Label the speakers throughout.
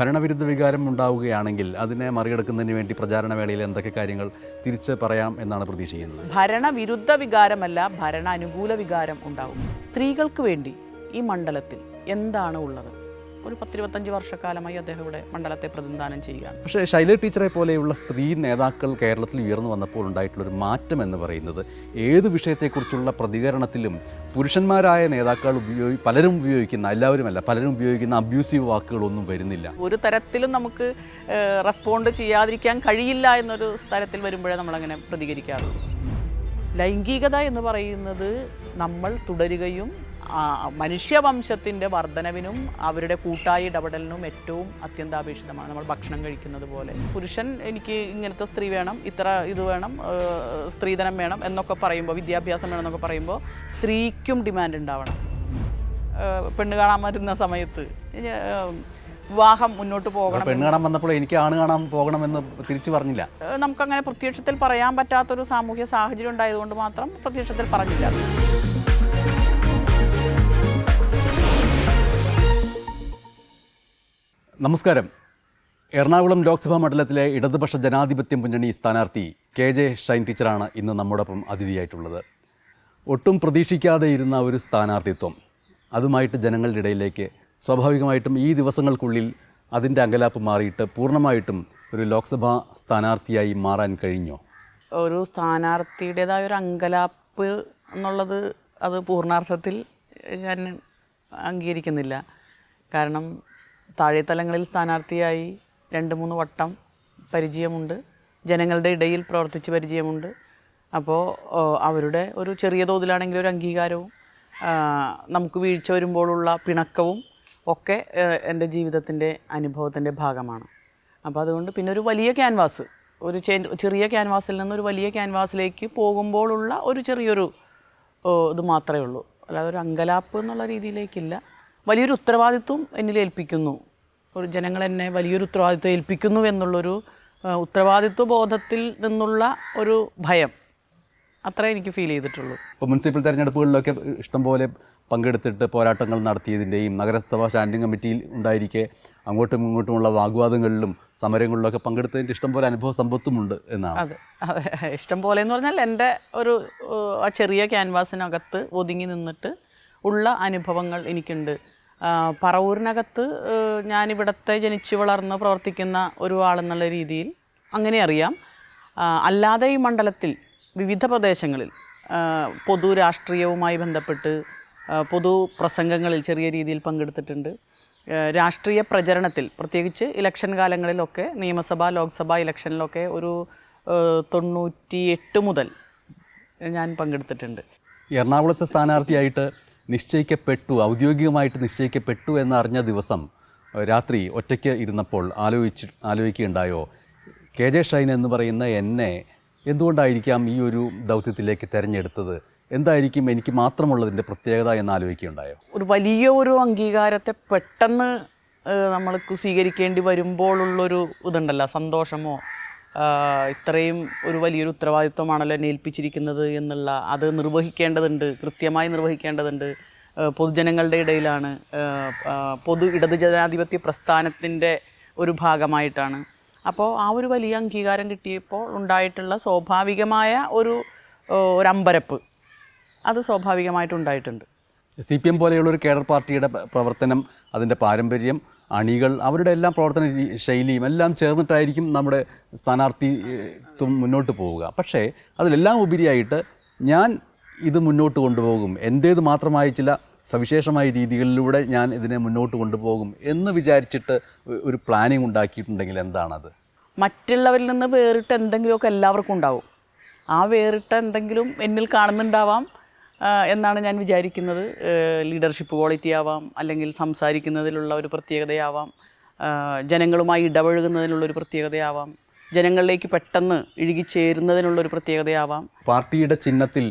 Speaker 1: ഭരണവിരുദ്ധ വികാരം ഉണ്ടാവുകയാണെങ്കിൽ അതിനെ മറികടക്കുന്നതിന് വേണ്ടി പ്രചാരണ വേളയിൽ എന്തൊക്കെ കാര്യങ്ങൾ തിരിച്ച് പറയാം എന്നാണ് പ്രതീക്ഷിക്കുന്നത്?
Speaker 2: ഭരണവിരുദ്ധ വികാരമല്ല, ഭരണാനുകൂല വികാരം ഉണ്ടാവും. സ്ത്രീകൾക്ക് വേണ്ടി ഈ മണ്ഡലത്തിൽ എന്താണ് ഉള്ളത്? ഒരു 10-25 വർഷക്കാലമായി അദ്ദേഹം ഇവിടെ മണ്ഡലത്തെ പ്രതിനിധാനം ചെയ്യുകയാണ്.
Speaker 1: പക്ഷേ ശൈല ടീച്ചറെ പോലെയുള്ള സ്ത്രീ നേതാക്കൾ കേരളത്തിൽ ഉയർന്നു വന്നപ്പോൾ ഉണ്ടായിട്ടുള്ളൊരു മാറ്റം എന്ന് പറയുന്നത് ഏത് വിഷയത്തെക്കുറിച്ചുള്ള പ്രതികരണത്തിലും പുരുഷന്മാരായ നേതാക്കൾ പലരും ഉപയോഗിക്കുന്ന അബ്യൂസീവ് വാക്കുകളൊന്നും വരുന്നില്ല.
Speaker 2: ഒരു തരത്തിലും നമുക്ക് റെസ്പോണ്ട് ചെയ്യാതിരിക്കാൻ കഴിയില്ല എന്നൊരു തരത്തിൽ വരുമ്പോഴേ നമ്മളങ്ങനെ പ്രതികരിക്കാറുള്ളൂ. ലൈംഗികത എന്ന് പറയുന്നത് നമ്മൾ തുടരുകയും മനുഷ്യവംശത്തിൻ്റെ വർധനവിനും അവരുടെ കൂട്ടായ ഇടപെടലിനും ഏറ്റവും അത്യന്താപേക്ഷിതമാണ്. നമ്മൾ ഭക്ഷണം കഴിക്കുന്നത് പോലെ പുരുഷൻ എനിക്ക് ഇങ്ങനത്തെ സ്ത്രീ വേണം, ഇത്ര ഇത് വേണം, സ്ത്രീധനം വേണം എന്നൊക്കെ പറയുമ്പോൾ, വിദ്യാഭ്യാസം വേണം എന്നൊക്കെ പറയുമ്പോൾ സ്ത്രീക്കും ഡിമാൻഡ് ഉണ്ടാവണം. പെണ്ണ് കാണാൻ വരുന്ന സമയത്ത് വിവാഹം മുന്നോട്ട് പോകണം.
Speaker 1: പെണ്ണ് കാണാൻ വന്നപ്പോൾ എനിക്ക് ആണ് കാണാൻ പോകണമെന്ന് തിരിച്ചു പറഞ്ഞില്ല.
Speaker 2: നമുക്കങ്ങനെ പ്രത്യക്ഷത്തിൽ പറയാൻ പറ്റാത്തൊരു സാമൂഹ്യ സാഹചര്യം ഉണ്ടായതുകൊണ്ട് മാത്രം പ്രത്യക്ഷത്തിൽ പറഞ്ഞില്ല.
Speaker 1: നമസ്കാരം. എറണാകുളം ലോക്സഭാ മണ്ഡലത്തിലെ ഇടതുപക്ഷ ജനാധിപത്യ മുന്നണി സ്ഥാനാർത്ഥി KJ ഷൈൻ ടീച്ചറാണ് ഇന്ന് നമ്മോടൊപ്പം അതിഥിയായിട്ടുള്ളത്. ഒട്ടും പ്രതീക്ഷിക്കാതെ ഇരുന്ന ഒരു സ്ഥാനാർത്ഥിത്വം, അതുമായിട്ട് ജനങ്ങളുടെ ഇടയിലേക്ക് സ്വാഭാവികമായിട്ടും ഈ ദിവസങ്ങൾക്കുള്ളിൽ അതിൻ്റെ അങ്കലാപ്പ് മാറിയിട്ട് പൂർണ്ണമായിട്ടും ഒരു ലോക്സഭാ സ്ഥാനാർത്ഥിയായി മാറാൻ കഴിഞ്ഞോ?
Speaker 2: ഒരു സ്ഥാനാർത്ഥിയുടേതായ ഒരു അങ്കലാപ്പ് എന്നുള്ളത് അത് പൂർണ്ണാർത്ഥത്തിൽ ഞാൻ അംഗീകരിക്കുന്നില്ല. കാരണം താഴെത്തലങ്ങളിൽ സ്ഥാനാർത്ഥിയായി 2-3 വട്ടം പരിചയമുണ്ട്, ജനങ്ങളുടെ ഇടയിൽ പ്രവർത്തിച്ച് പരിചയമുണ്ട്. അപ്പോൾ അവരുടെ ഒരു ചെറിയ തോതിലാണെങ്കിൽ ഒരു അംഗീകാരവും നമുക്ക് വീഴ്ച വരുമ്പോഴുള്ള പിണക്കവും ഒക്കെ എൻ്റെ ജീവിതത്തിൻ്റെ അനുഭവത്തിൻ്റെ ഭാഗമാണ്. അപ്പോൾ അതുകൊണ്ട് പിന്നെ ഒരു വലിയ ക്യാൻവാസ്, ഒരു ചെറിയ ക്യാൻവാസിൽ നിന്ന് ഒരു വലിയ ക്യാൻവാസിലേക്ക് പോകുമ്പോഴുള്ള ഒരു ചെറിയൊരു ഇത് മാത്രമേ ഉള്ളൂ. അല്ലാതെ ഒരു അങ്കലാപ്പ് എന്നുള്ള രീതിയിലേക്കില്ല. വലിയൊരു ഉത്തരവാദിത്വം എന്നിൽ ഏൽപ്പിക്കുന്നു, ഒരു ജനങ്ങൾ എന്നെ വലിയൊരു ഉത്തരവാദിത്വം ഏൽപ്പിക്കുന്നു എന്നുള്ളൊരു ഉത്തരവാദിത്വ ബോധത്തിൽ നിന്നുള്ള ഒരു ഭയം, അത്രേ എനിക്ക് ഫീൽ ചെയ്തിട്ടുള്ളൂ.
Speaker 1: ഇപ്പോൾ മുനിസിപ്പൽ തെരഞ്ഞെടുപ്പുകളിലൊക്കെ ഇഷ്ടംപോലെ പങ്കെടുത്തിട്ട് പോരാട്ടങ്ങൾ നടത്തിയതിൻ്റെയും നഗരസഭാ സ്റ്റാൻഡിംഗ് കമ്മിറ്റിയിൽ ഉണ്ടായിരിക്കെ അങ്ങോട്ടും ഇങ്ങോട്ടുമുള്ള വാഗ്വാദങ്ങളിലും സമരങ്ങളിലൊക്കെ പങ്കെടുത്തതിൻ്റെ ഇഷ്ടംപോലെ അനുഭവ സമ്പത്തുമുണ്ട് എന്നാണ്.
Speaker 2: അതെ അതെ, ഇഷ്ടം പോലെ എന്ന് പറഞ്ഞാൽ എൻ്റെ ഒരു ആ ചെറിയ ക്യാൻവാസിനകത്ത് ഒതുങ്ങി നിന്നിട്ട് ഉള്ള അനുഭവങ്ങൾ എനിക്കുണ്ട്. പറവൂരിനകത്ത് ഞാനിവിടുത്തെ ജനിച്ചു വളർന്ന് പ്രവർത്തിക്കുന്ന ഒരു ആളെന്നുള്ള രീതിയിൽ അങ്ങനെ അറിയാം. അല്ലാതെ ഈ മണ്ഡലത്തിൽ വിവിധ പ്രദേശങ്ങളിൽ പൊതു രാഷ്ട്രീയവുമായി ബന്ധപ്പെട്ട് പൊതു പ്രസംഗങ്ങളിൽ ചെറിയ രീതിയിൽ പങ്കെടുത്തിട്ടുണ്ട്. രാഷ്ട്രീയ പ്രചരണത്തിൽ പ്രത്യേകിച്ച് ഇലക്ഷൻ കാലങ്ങളിലൊക്കെ, നിയമസഭ ലോക്സഭ ഇലക്ഷനിലൊക്കെ ഒരു 98 മുതൽ ഞാൻ പങ്കെടുത്തിട്ടുണ്ട്.
Speaker 1: എറണാകുളത്തെ സ്ഥാനാർത്ഥിയായിട്ട് ഔദ്യോഗികമായിട്ട് നിശ്ചയിക്കപ്പെട്ടു എന്നറിഞ്ഞ ദിവസം രാത്രി ഒറ്റയ്ക്ക് ഇരുന്നപ്പോൾ ആലോചിക്കുകയുണ്ടായോ, KJ ഷൈൻ എന്ന് പറയുന്ന എന്നെ എന്തുകൊണ്ടായിരിക്കാം ഈ ഒരു ദൗത്യത്തിലേക്ക് തിരഞ്ഞെടുത്തത്, എന്തായിരിക്കും എനിക്ക് മാത്രമുള്ളതിൻ്റെ പ്രത്യേകത എന്ന് ആലോചിക്കുകയുണ്ടായോ?
Speaker 2: ഒരു വലിയ ഒരു അംഗീകാരത്തെ പെട്ടെന്ന് നമ്മൾക്ക് സ്വീകരിക്കേണ്ടി വരുമ്പോഴുള്ളൊരു ഇതുണ്ടല്ലോ, സന്തോഷമോ, ഇത്രയും ഒരു വലിയൊരു ഉത്തരവാദിത്വമാണല്ലോ എന്നെ ഏൽപ്പിച്ചിരിക്കുന്നത് എന്നുള്ള, അത് നിർവഹിക്കേണ്ടതുണ്ട്, കൃത്യമായി നിർവഹിക്കേണ്ടതുണ്ട്. പൊതുജനങ്ങളുടെ ഇടയിലാണ്, പൊതു ഇടത് ജനാധിപത്യ പ്രസ്ഥാനത്തിൻ്റെ ഒരു ഭാഗമായിട്ടാണ്. അപ്പോൾ ആ ഒരു വലിയ അംഗീകാരം കിട്ടിയപ്പോൾ ഉണ്ടായിട്ടുള്ള സ്വാഭാവികമായ ഒരു അമ്പരപ്പ്, അത് സ്വാഭാവികമായിട്ടുണ്ടായിട്ടുണ്ട്.
Speaker 1: CPM പോലെയുള്ളൊരു കേഡർ പാർട്ടിയുടെ പ്രവർത്തനം, അതിൻ്റെ പാരമ്പര്യം, അണികൾ, അവരുടെ എല്ലാം പ്രവർത്തന ശൈലിയും എല്ലാം ചേർന്നിട്ടായിരിക്കും നമ്മുടെ സ്ഥാനാർത്ഥിത്വം മുന്നോട്ട് പോവുക. പക്ഷേ അതിലെല്ലാം ഉപരിയായിട്ട് ഞാൻ ഇത് മുന്നോട്ട് കൊണ്ടുപോകും, എൻ്റേത് മാത്രമായ ചില സവിശേഷമായ രീതികളിലൂടെ ഞാൻ ഇതിനെ മുന്നോട്ട് കൊണ്ടുപോകും എന്ന് വിചാരിച്ചിട്ട് ഒരു പ്ലാനിങ് ഉണ്ടാക്കിയിട്ടുണ്ടെങ്കിൽ എന്താണത്?
Speaker 2: മറ്റുള്ളവരിൽ നിന്ന് വേറിട്ട് എന്തെങ്കിലുമൊക്കെ എല്ലാവർക്കും ഉണ്ടാവും. ആ വേറിട്ട എന്തെങ്കിലും എന്നിൽ കാണുന്നുണ്ടാവാം എന്നാണ് ഞാൻ വിചാരിക്കുന്നത്. ലീഡർഷിപ്പ് ക്വാളിറ്റി ആവാം, അല്ലെങ്കിൽ സംസാരിക്കുന്നതിലുള്ള ഒരു പ്രത്യേകതയാവാം, ജനങ്ങളുമായി ഇടപഴകുന്നതിനുള്ളൊരു പ്രത്യേകതയാവാം, ജനങ്ങളിലേക്ക് പെട്ടെന്ന് ഇഴുകിച്ചേരുന്നതിനുള്ളൊരു പ്രത്യേകതയാവാം.
Speaker 1: പാർട്ടിയുടെ ചിഹ്നത്തിൽ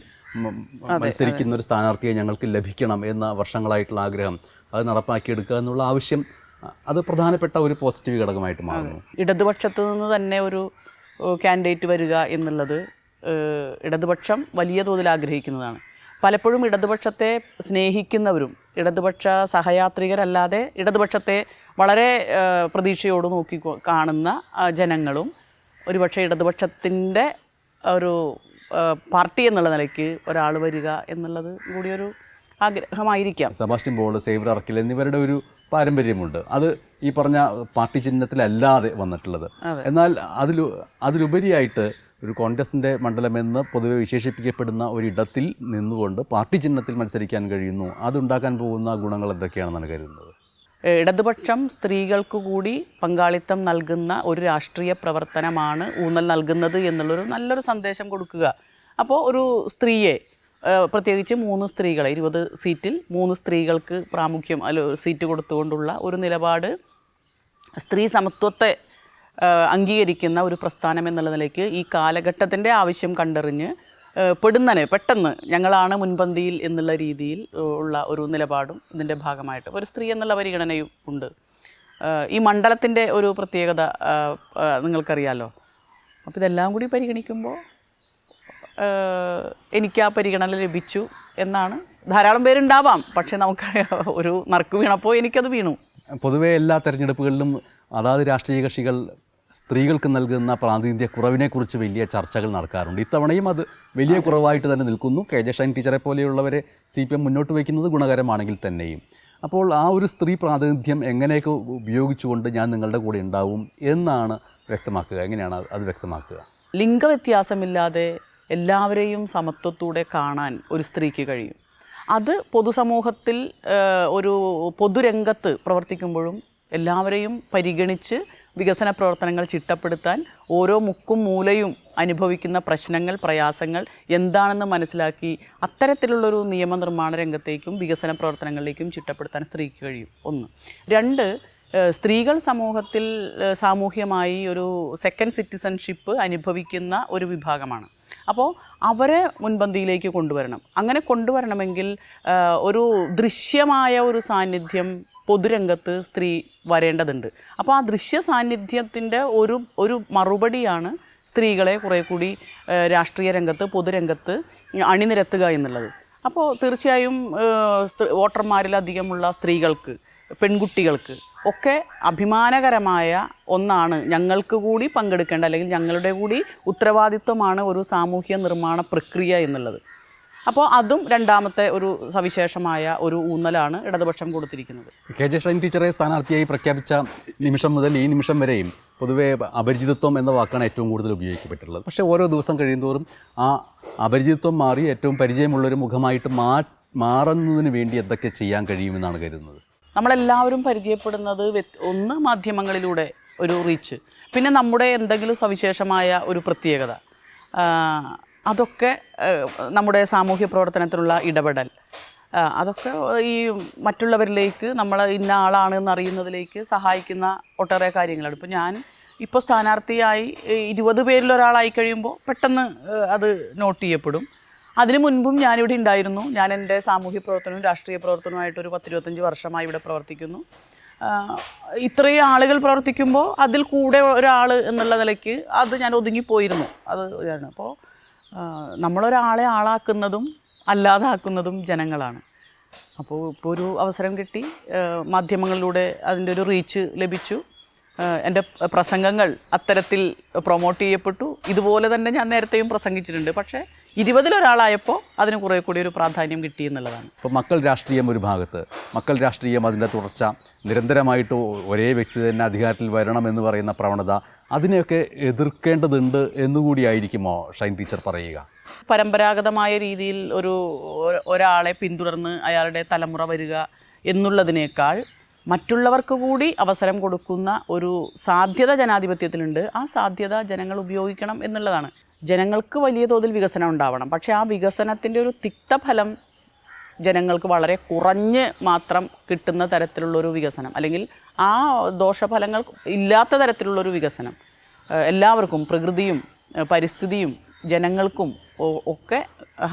Speaker 1: മത്സരിക്കുന്ന ഒരു സ്ഥാനാർത്ഥിയെ ഞങ്ങൾക്ക് ലഭിക്കണം എന്ന വർഷങ്ങളായിട്ടുള്ള ആഗ്രഹം, അത് നടപ്പാക്കിയെടുക്കുക എന്നുള്ള ആവശ്യം, അത് പ്രധാനപ്പെട്ട ഒരു പോസിറ്റീവ് ഘടകമായിട്ട് മാറുന്നു.
Speaker 2: ഇടതുപക്ഷത്ത് നിന്ന് തന്നെ ഒരു കാൻഡിഡേറ്റ് വരിക എന്നുള്ളത് ഇടതുപക്ഷം വലിയ തോതിൽ ആഗ്രഹിക്കുന്നതാണ്. പലപ്പോഴും ഇടതുപക്ഷത്തെ സ്നേഹിക്കുന്നവരും ഇടതുപക്ഷ സഹയാത്രികരല്ലാതെ ഇടതുപക്ഷത്തെ വളരെ പ്രതീക്ഷയോട് നോക്കി കാണുന്ന ജനങ്ങളും ഒരുപക്ഷെ ഇടതുപക്ഷത്തിൻ്റെ ഒരു പാർട്ടി എന്നുള്ള നിലയ്ക്ക് ഒരാൾ വരിക എന്നുള്ളത് കൂടിയൊരു ആഗ്രഹമായിരിക്കാം.
Speaker 1: സെബാസ്റ്റ്യൻ പോൾ, സേവ്യർ അറക്കൽ എന്നിവരുടെ ഒരു പാരമ്പര്യമുണ്ട്. അത് ഈ പറഞ്ഞ പാർട്ടി ചിഹ്നത്തിലല്ലാതെ വന്നിട്ടുള്ളത്. എന്നാൽ അതിലുപരിയായിട്ട് ഒരു കോൺഗ്രസിൻ്റെ മണ്ഡലമെന്ന് പൊതുവെ വിശേഷിപ്പിക്കപ്പെടുന്ന ഒരിടത്തിൽ നിന്നുകൊണ്ട് പാർട്ടി ചിഹ്നത്തിൽ മത്സരിക്കാൻ കഴിയുന്നു. അതുണ്ടാക്കാൻ പോകുന്ന ഗുണങ്ങൾ എന്തൊക്കെയാണെന്നാണ് കരുതുന്നത്?
Speaker 2: ഇടതുപക്ഷം സ്ത്രീകൾക്ക് കൂടി പങ്കാളിത്തം നൽകുന്ന ഒരു രാഷ്ട്രീയ പ്രവർത്തനമാണ് ഊന്നൽ നൽകുന്നത് എന്നുള്ളൊരു നല്ലൊരു സന്ദേശം കൊടുക്കുക. അപ്പോൾ ഒരു സ്ത്രീയെ, പ്രത്യേകിച്ച് 3 സ്ത്രീകളെ 20 സീറ്റിൽ 3 സ്ത്രീകൾക്ക് പ്രാമുഖ്യം സീറ്റ് കൊടുത്തുകൊണ്ടുള്ള ഒരു നിലപാട് സ്ത്രീ സമത്വത്തെ അംഗീകരിക്കുന്ന ഒരു പ്രസ്ഥാനം എന്നുള്ള നിലയ്ക്ക് ഈ കാലഘട്ടത്തിൻ്റെ ആവശ്യം കണ്ടറിഞ്ഞ് പെട്ടെന്ന് ഞങ്ങളാണ് മുൻപന്തിയിൽ എന്നുള്ള രീതിയിൽ ഉള്ള ഒരു നിലപാടും ഇതിൻ്റെ ഭാഗമായിട്ട് ഒരു സ്ത്രീ എന്നുള്ള പരിഗണനയും ഉണ്ട്. ഈ മണ്ഡലത്തിൻ്റെ ഒരു പ്രത്യേകത നിങ്ങൾക്കറിയാലോ. അപ്പോൾ ഇതെല്ലാം കൂടി പരിഗണിക്കുമ്പോൾ എനിക്ക് ആ പരിഗണന ലഭിച്ചു എന്നാണ്. ധാരാളം പേരുണ്ടാവാം, പക്ഷേ നമുക്ക് ഒരു നറുക്ക് വീണപ്പോൾ എനിക്കത് വീണു.
Speaker 1: പൊതുവെ എല്ലാ തെരഞ്ഞെടുപ്പുകളിലും അതാത് രാഷ്ട്രീയ കക്ഷികൾ സ്ത്രീകൾക്ക് നൽകുന്ന പ്രാതിനിധ്യ കുറവിനെക്കുറിച്ച് വലിയ ചർച്ചകൾ നടക്കാറുണ്ട്. ഇത്തവണയും അത് വലിയ കുറവായിട്ട് തന്നെ നിൽക്കുന്നു. കെ ജെ ഷൈൻ ടീച്ചറെ പോലെയുള്ളവരെ CPM മുന്നോട്ട് വയ്ക്കുന്നത് ഗുണകരമാണെങ്കിൽ തന്നെയും. അപ്പോൾ ആ ഒരു സ്ത്രീ പ്രാതിനിധ്യം എങ്ങനെയൊക്കെ ഉപയോഗിച്ചുകൊണ്ട് ഞാൻ നിങ്ങളുടെ കൂടെ ഉണ്ടാവും എന്നാണ് വ്യക്തമാക്കുക. എങ്ങനെയാണ് അത് വ്യക്തമാക്കുക?
Speaker 2: ലിംഗവ്യത്യാസമില്ലാതെ എല്ലാവരെയും സമത്വത്തോടെ കാണാൻ ഒരു സ്ത്രീക്ക് കഴിയും. അത് പൊതുസമൂഹത്തിൽ ഒരു പൊതുരംഗത്ത് പ്രവർത്തിക്കുമ്പോഴും എല്ലാവരെയും പരിഗണിച്ച് വികസന പ്രവർത്തനങ്ങൾ ചിട്ടപ്പെടുത്താൻ ഓരോ മുക്കും മൂലയും അനുഭവിക്കുന്ന പ്രശ്നങ്ങൾ, പ്രയാസങ്ങൾ എന്താണെന്ന് മനസ്സിലാക്കി അത്തരത്തിലുള്ളൊരു നിയമനിർമ്മാണ രംഗത്തേക്കും വികസന പ്രവർത്തനങ്ങളിലേക്കും ചിട്ടപ്പെടുത്താൻ സ്ത്രീക്ക് കഴിയും. 1. 2, സ്ത്രീകൾ സമൂഹത്തിൽ സാമൂഹ്യമായി ഒരു സെക്കൻഡ് സിറ്റിസൺഷിപ്പ് അനുഭവിക്കുന്ന ഒരു വിഭാഗമാണ്. അപ്പോൾ അവരെ മുൻപന്തിയിലേക്ക് കൊണ്ടുവരണം. അങ്ങനെ കൊണ്ടുവരണമെങ്കിൽ ഒരു ദൃശ്യമായ ഒരു സാന്നിധ്യം പൊതുരംഗത്ത് സ്ത്രീ വരേണ്ടതുണ്ട്. അപ്പോൾ ആ ദൃശ്യ സാന്നിധ്യത്തിൻ്റെ ഒരു മറുപടിയാണ് സ്ത്രീകളെ കുറേ കൂടി രാഷ്ട്രീയ രംഗത്ത്, പൊതുരംഗത്ത് അണിനിരത്തുക എന്നുള്ളത്. അപ്പോൾ തീർച്ചയായും വോട്ടർമാരിലധികമുള്ള സ്ത്രീകൾക്ക്, പെൺകുട്ടികൾക്ക് ഒക്കെ അഭിമാനകരമായ ഒന്നാണ്. ഞങ്ങൾക്ക് കൂടി പങ്കെടുക്കേണ്ട, അല്ലെങ്കിൽ ഞങ്ങളുടെ കൂടി ഉത്തരവാദിത്വമാണ് ഒരു സാമൂഹ്യ നിർമ്മാണ പ്രക്രിയ എന്നുള്ളത്. അപ്പോൾ അതും രണ്ടാമത്തെ ഒരു സവിശേഷമായ ഒരു ഊന്നലാണ് ഇടതുപക്ഷം കൊടുത്തിരിക്കുന്നത്.
Speaker 1: കെ ജെ ഷൈൻ ടീച്ചറെ സ്ഥാനാർത്ഥിയായി പ്രഖ്യാപിച്ച നിമിഷം മുതൽ ഈ നിമിഷം വരെയും പൊതുവേ അപരിചിതത്വം എന്ന വാക്കാണ് ഏറ്റവും കൂടുതൽ ഉപയോഗിക്കപ്പെട്ടിട്ടുള്ളത്. പക്ഷേ ഓരോ ദിവസം കഴിയുന്തോറും ആ അപരിചിതത്വം മാറി ഏറ്റവും പരിചയമുള്ളൊരു മുഖമായിട്ട് മാറുന്നതിന് വേണ്ടി എന്തൊക്കെ ചെയ്യാൻ കഴിയുമെന്നാണ് കരുതുന്നത്?
Speaker 2: നമ്മളെല്ലാവരും പരിചയപ്പെടുന്നത് ഒന്ന് മാധ്യമങ്ങളിലൂടെ ഒരു റീച്ച്, പിന്നെ നമ്മുടെ എന്തെങ്കിലും സവിശേഷമായ ഒരു പ്രത്യേകത, അതൊക്കെ നമ്മുടെ സാമൂഹ്യ പ്രവർത്തനത്തിലുള്ള ഇടപെടൽ, അതൊക്കെ ഈ മറ്റുള്ളവരിലേക്ക് നമ്മൾ ഇന്ന ആളാണ് എന്നറിയുന്നതിലേക്ക് സഹായിക്കുന്ന ഒട്ടേറെ കാര്യങ്ങളാണ്. ഇപ്പോൾ ഞാൻ സ്ഥാനാർത്ഥിയായി 20 പേരിൽ ഒരാളായി കഴിയുമ്പോൾ പെട്ടെന്ന് അത് നോട്ട് ചെയ്യപ്പെടും. അതിനു മുൻപും ഞാനിവിടെ ഉണ്ടായിരുന്നു. ഞാൻ എൻ്റെ സാമൂഹ്യ പ്രവർത്തനവും രാഷ്ട്രീയ പ്രവർത്തനവുമായിട്ടൊരു 10-25 വർഷമായി ഇവിടെ പ്രവർത്തിക്കുന്നു. ഇത്രയും ആളുകൾ പ്രവർത്തിക്കുമ്പോൾ അതിൽ കൂടെ ഒരാൾ എന്നുള്ള നിലയ്ക്ക് അത് ഞാൻ ഒതുങ്ങിപ്പോയിരുന്നു. അത് ആണ്. അപ്പോൾ നമ്മളൊരാളെ ആളാക്കുന്നതും അല്ലാതാക്കുന്നതും ജനങ്ങളാണ്. അപ്പോൾ ഇപ്പോൾ ഒരു അവസരം കിട്ടി, മാധ്യമങ്ങളിലൂടെ അതിൻ്റെ ഒരു റീച്ച് ലഭിച്ചു. എൻ്റെ പ്രസംഗങ്ങൾ അത്തരത്തിൽ പ്രൊമോട്ട് ചെയ്യപ്പെട്ടു. ഇതുപോലെ തന്നെ ഞാൻ നേരത്തെയും പ്രസംഗിച്ചിട്ടുണ്ട്. പക്ഷേ 20-ൽ ഒരാളായപ്പോൾ അതിന് കുറേ കൂടി ഒരു പ്രാധാന്യം കിട്ടി എന്നുള്ളതാണ്.
Speaker 1: ഇപ്പോൾ മക്കൾ രാഷ്ട്രീയം ഒരു ഭാഗത്ത്, മക്കൾ രാഷ്ട്രീയം അതിൻ്റെ തുടർച്ച, നിരന്തരമായിട്ട് ഒരേ വ്യക്തി തന്നെ അധികാരത്തിൽ വരണമെന്ന് പറയുന്ന പ്രവണത, അതിനെയൊക്കെ എതിർക്കേണ്ടതുണ്ട് എന്നുകൂടിയായിരിക്കുമോ ഷൈൻ ടീച്ചർ പറയുക?
Speaker 2: പരമ്പരാഗതമായ രീതിയിൽ ഒരാളെ പിന്തുടർന്ന് അയാളുടെ തലമുറ വരിക എന്നുള്ളതിനേക്കാൾ മറ്റുള്ളവർക്ക് കൂടി അവസരം കൊടുക്കുന്ന ഒരു സാധ്യത ജനാധിപത്യത്തിലുണ്ട്. ആ സാധ്യത ജനങ്ങൾ ഉപയോഗിക്കണം എന്നുള്ളതാണ്. ജനങ്ങൾക്ക് വലിയ തോതിൽ വികസനം ഉണ്ടാവണം. പക്ഷേ ആ വികസനത്തിൻ്റെ ഒരു തിക്തഫലം ജനങ്ങൾക്ക് വളരെ കുറഞ്ഞ് മാത്രം കിട്ടുന്ന തരത്തിലുള്ളൊരു വികസനം, അല്ലെങ്കിൽ ആ ദോഷഫലങ്ങൾ ഇല്ലാത്ത തരത്തിലുള്ളൊരു വികസനം, എല്ലാവർക്കും, പ്രകൃതിയും പരിസ്ഥിതിയും ജനങ്ങൾക്കും ഒക്കെ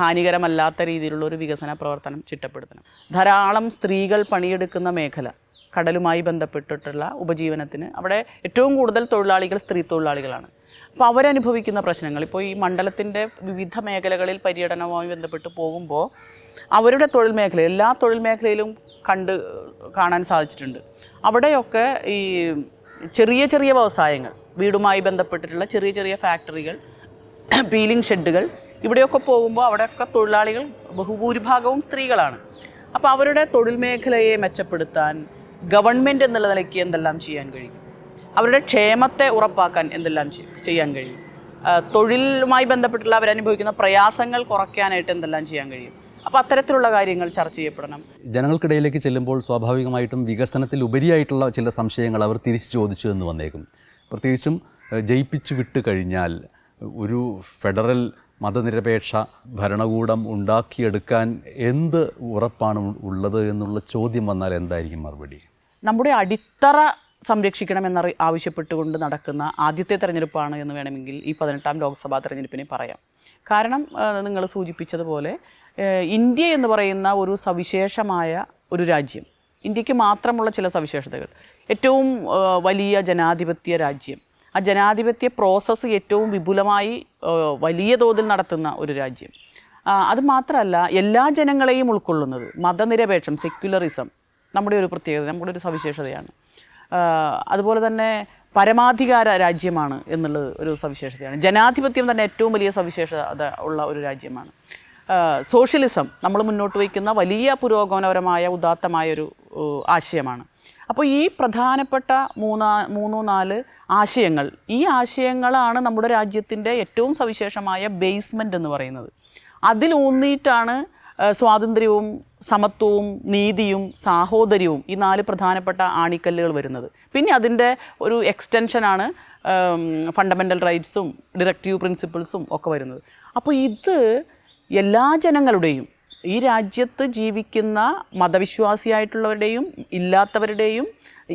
Speaker 2: ഹാനികരമല്ലാത്ത രീതിയിലുള്ളൊരു വികസന പ്രവർത്തനം ചിട്ടപ്പെടുത്തണം. ധാരാളം സ്ത്രീകൾ പണിയെടുക്കുന്ന മേഖല, കടലുമായി ബന്ധപ്പെട്ടിട്ടുള്ള ഉപജീവനത്തിന് അവിടെ ഏറ്റവും കൂടുതൽ തൊഴിലാളികൾ സ്ത്രീ തൊഴിലാളികളാണ്. അപ്പോൾ അവരനുഭവിക്കുന്ന പ്രശ്നങ്ങൾ, ഇപ്പോൾ ഈ മണ്ഡലത്തിൻ്റെ വിവിധ മേഖലകളിൽ പര്യടനവുമായി ബന്ധപ്പെട്ട് പോകുമ്പോൾ അവരുടെ തൊഴിൽ മേഖല, എല്ലാ തൊഴിൽ മേഖലയിലും കാണാൻ സാധിച്ചിട്ടുണ്ട്. അവിടെയൊക്കെ ഈ ചെറിയ ചെറിയ വ്യവസായങ്ങൾ, വീടുമായി ബന്ധപ്പെട്ടിട്ടുള്ള ചെറിയ ചെറിയ ഫാക്ടറികൾ, പീലിംഗ് ഷെഡുകൾ, ഇവിടെയൊക്കെ പോകുമ്പോൾ അവിടെയൊക്കെ തൊഴിലാളികൾ ബഹുഭൂരിഭാഗവും സ്ത്രീകളാണ്. അപ്പോൾ അവരുടെ തൊഴിൽ മേഖലയെ മെച്ചപ്പെടുത്താൻ ഗവൺമെൻറ് എന്നുള്ള നിലയ്ക്ക് എന്തെല്ലാം ചെയ്യാൻ കഴിയും, അവരുടെ ക്ഷേമത്തെ ഉറപ്പാക്കാൻ എന്തെല്ലാം ചെയ്യാൻ കഴിയും, തൊഴിലുമായി ബന്ധപ്പെട്ടുള്ള അവരനുഭവിക്കുന്ന പ്രയാസങ്ങൾ കുറയ്ക്കാനായിട്ട് എന്തെല്ലാം ചെയ്യാൻ കഴിയും. അപ്പോൾ അത്തരത്തിലുള്ള കാര്യങ്ങൾ ചർച്ച ചെയ്യപ്പെടണം.
Speaker 1: ജനങ്ങൾക്കിടയിലേക്ക് ചെല്ലുമ്പോൾ സ്വാഭാവികമായിട്ടും വികസനത്തിൽ ഉപരിയായിട്ടുള്ള ചില സംശയങ്ങൾ അവർ തിരിച്ചു ചോദിച്ചു എന്ന് വന്നേക്കും. പ്രത്യേകിച്ചും ജയിപ്പിച്ചു വിട്ട് കഴിഞ്ഞാൽ ഒരു ഫെഡറൽ മതനിരപേക്ഷ ഭരണകൂടം ഉണ്ടാക്കിയെടുക്കാൻ എന്ത് ഉറപ്പാണ് ഉള്ളത് എന്നുള്ള ചോദ്യം വന്നാൽ എന്തായിരിക്കും മറുപടി?
Speaker 2: നമ്മുടെ അടിത്തറ സംരക്ഷിക്കണമെന്ന് ആവശ്യപ്പെട്ടുകൊണ്ട് നടക്കുന്ന ആദ്യത്തെ തെരഞ്ഞെടുപ്പാണ് എന്ന് വേണമെങ്കിൽ ഈ 18ാം ലോക്സഭാ തെരഞ്ഞെടുപ്പിനെ പറയാം. കാരണം നിങ്ങൾ സൂചിപ്പിച്ചതുപോലെ ഇന്ത്യ എന്ന് പറയുന്ന ഒരു സവിശേഷമായ ഒരു രാജ്യം, ഇന്ത്യക്ക് മാത്രമുള്ള ചില സവിശേഷതകൾ, ഏറ്റവും വലിയ ജനാധിപത്യ രാജ്യം, ആ ജനാധിപത്യ പ്രോസസ്സ് ഏറ്റവും വിപുലമായി വലിയ തോതിൽ നടത്തുന്ന ഒരു രാജ്യം, അതുമാത്രമല്ല എല്ലാ ജനങ്ങളെയും ഉൾക്കൊള്ളുന്നത്, മതനിരപേക്ഷം, സെക്യുലറിസം നമ്മുടെ ഒരു പ്രത്യേകത, നമ്മുടെ ഒരു സവിശേഷതയാണ്. അതുപോലെ തന്നെ പരമാധികാര രാജ്യമാണ് എന്നുള്ളത് ഒരു സവിശേഷതയാണ്. ജനാധിപത്യം തന്നെ ഏറ്റവും വലിയ സവിശേഷത ഉള്ള ഒരു രാജ്യമാണ്. സോഷ്യലിസം നമ്മൾ മുന്നോട്ട് വയ്ക്കുന്ന വലിയ പുരോഗമനപരമായ ഉദാത്തമായൊരു ആശയമാണ്. അപ്പോൾ ഈ പ്രധാനപ്പെട്ട 3-4 ആശയങ്ങൾ, ഈ ആശയങ്ങളാണ് നമ്മുടെ രാജ്യത്തിൻ്റെ ഏറ്റവും സവിശേഷമായ ബേസ്മെൻ്റ് എന്ന് പറയുന്നത്. അതിലൂന്നിയിട്ടാണ് സ്വാതന്ത്ര്യവും സമത്വവും നീതിയും സാഹോദര്യവും ഈ 4 പ്രധാനപ്പെട്ട ആണിക്കല്ലുകൾ വരുന്നത്. പിന്നെ അതിൻ്റെ ഒരു എക്സ്റ്റൻഷനാണ് ഫണ്ടമെൻ്റൽ റൈറ്റ്സും ഡിറക്റ്റീവ് പ്രിൻസിപ്പിൾസും ഒക്കെ വരുന്നത്. അപ്പോൾ ഇത് എല്ലാ ജനങ്ങളുടെയും, ഈ രാജ്യത്ത് ജീവിക്കുന്ന മതവിശ്വാസിയായിട്ടുള്ളവരുടെയും ഇല്ലാത്തവരുടെയും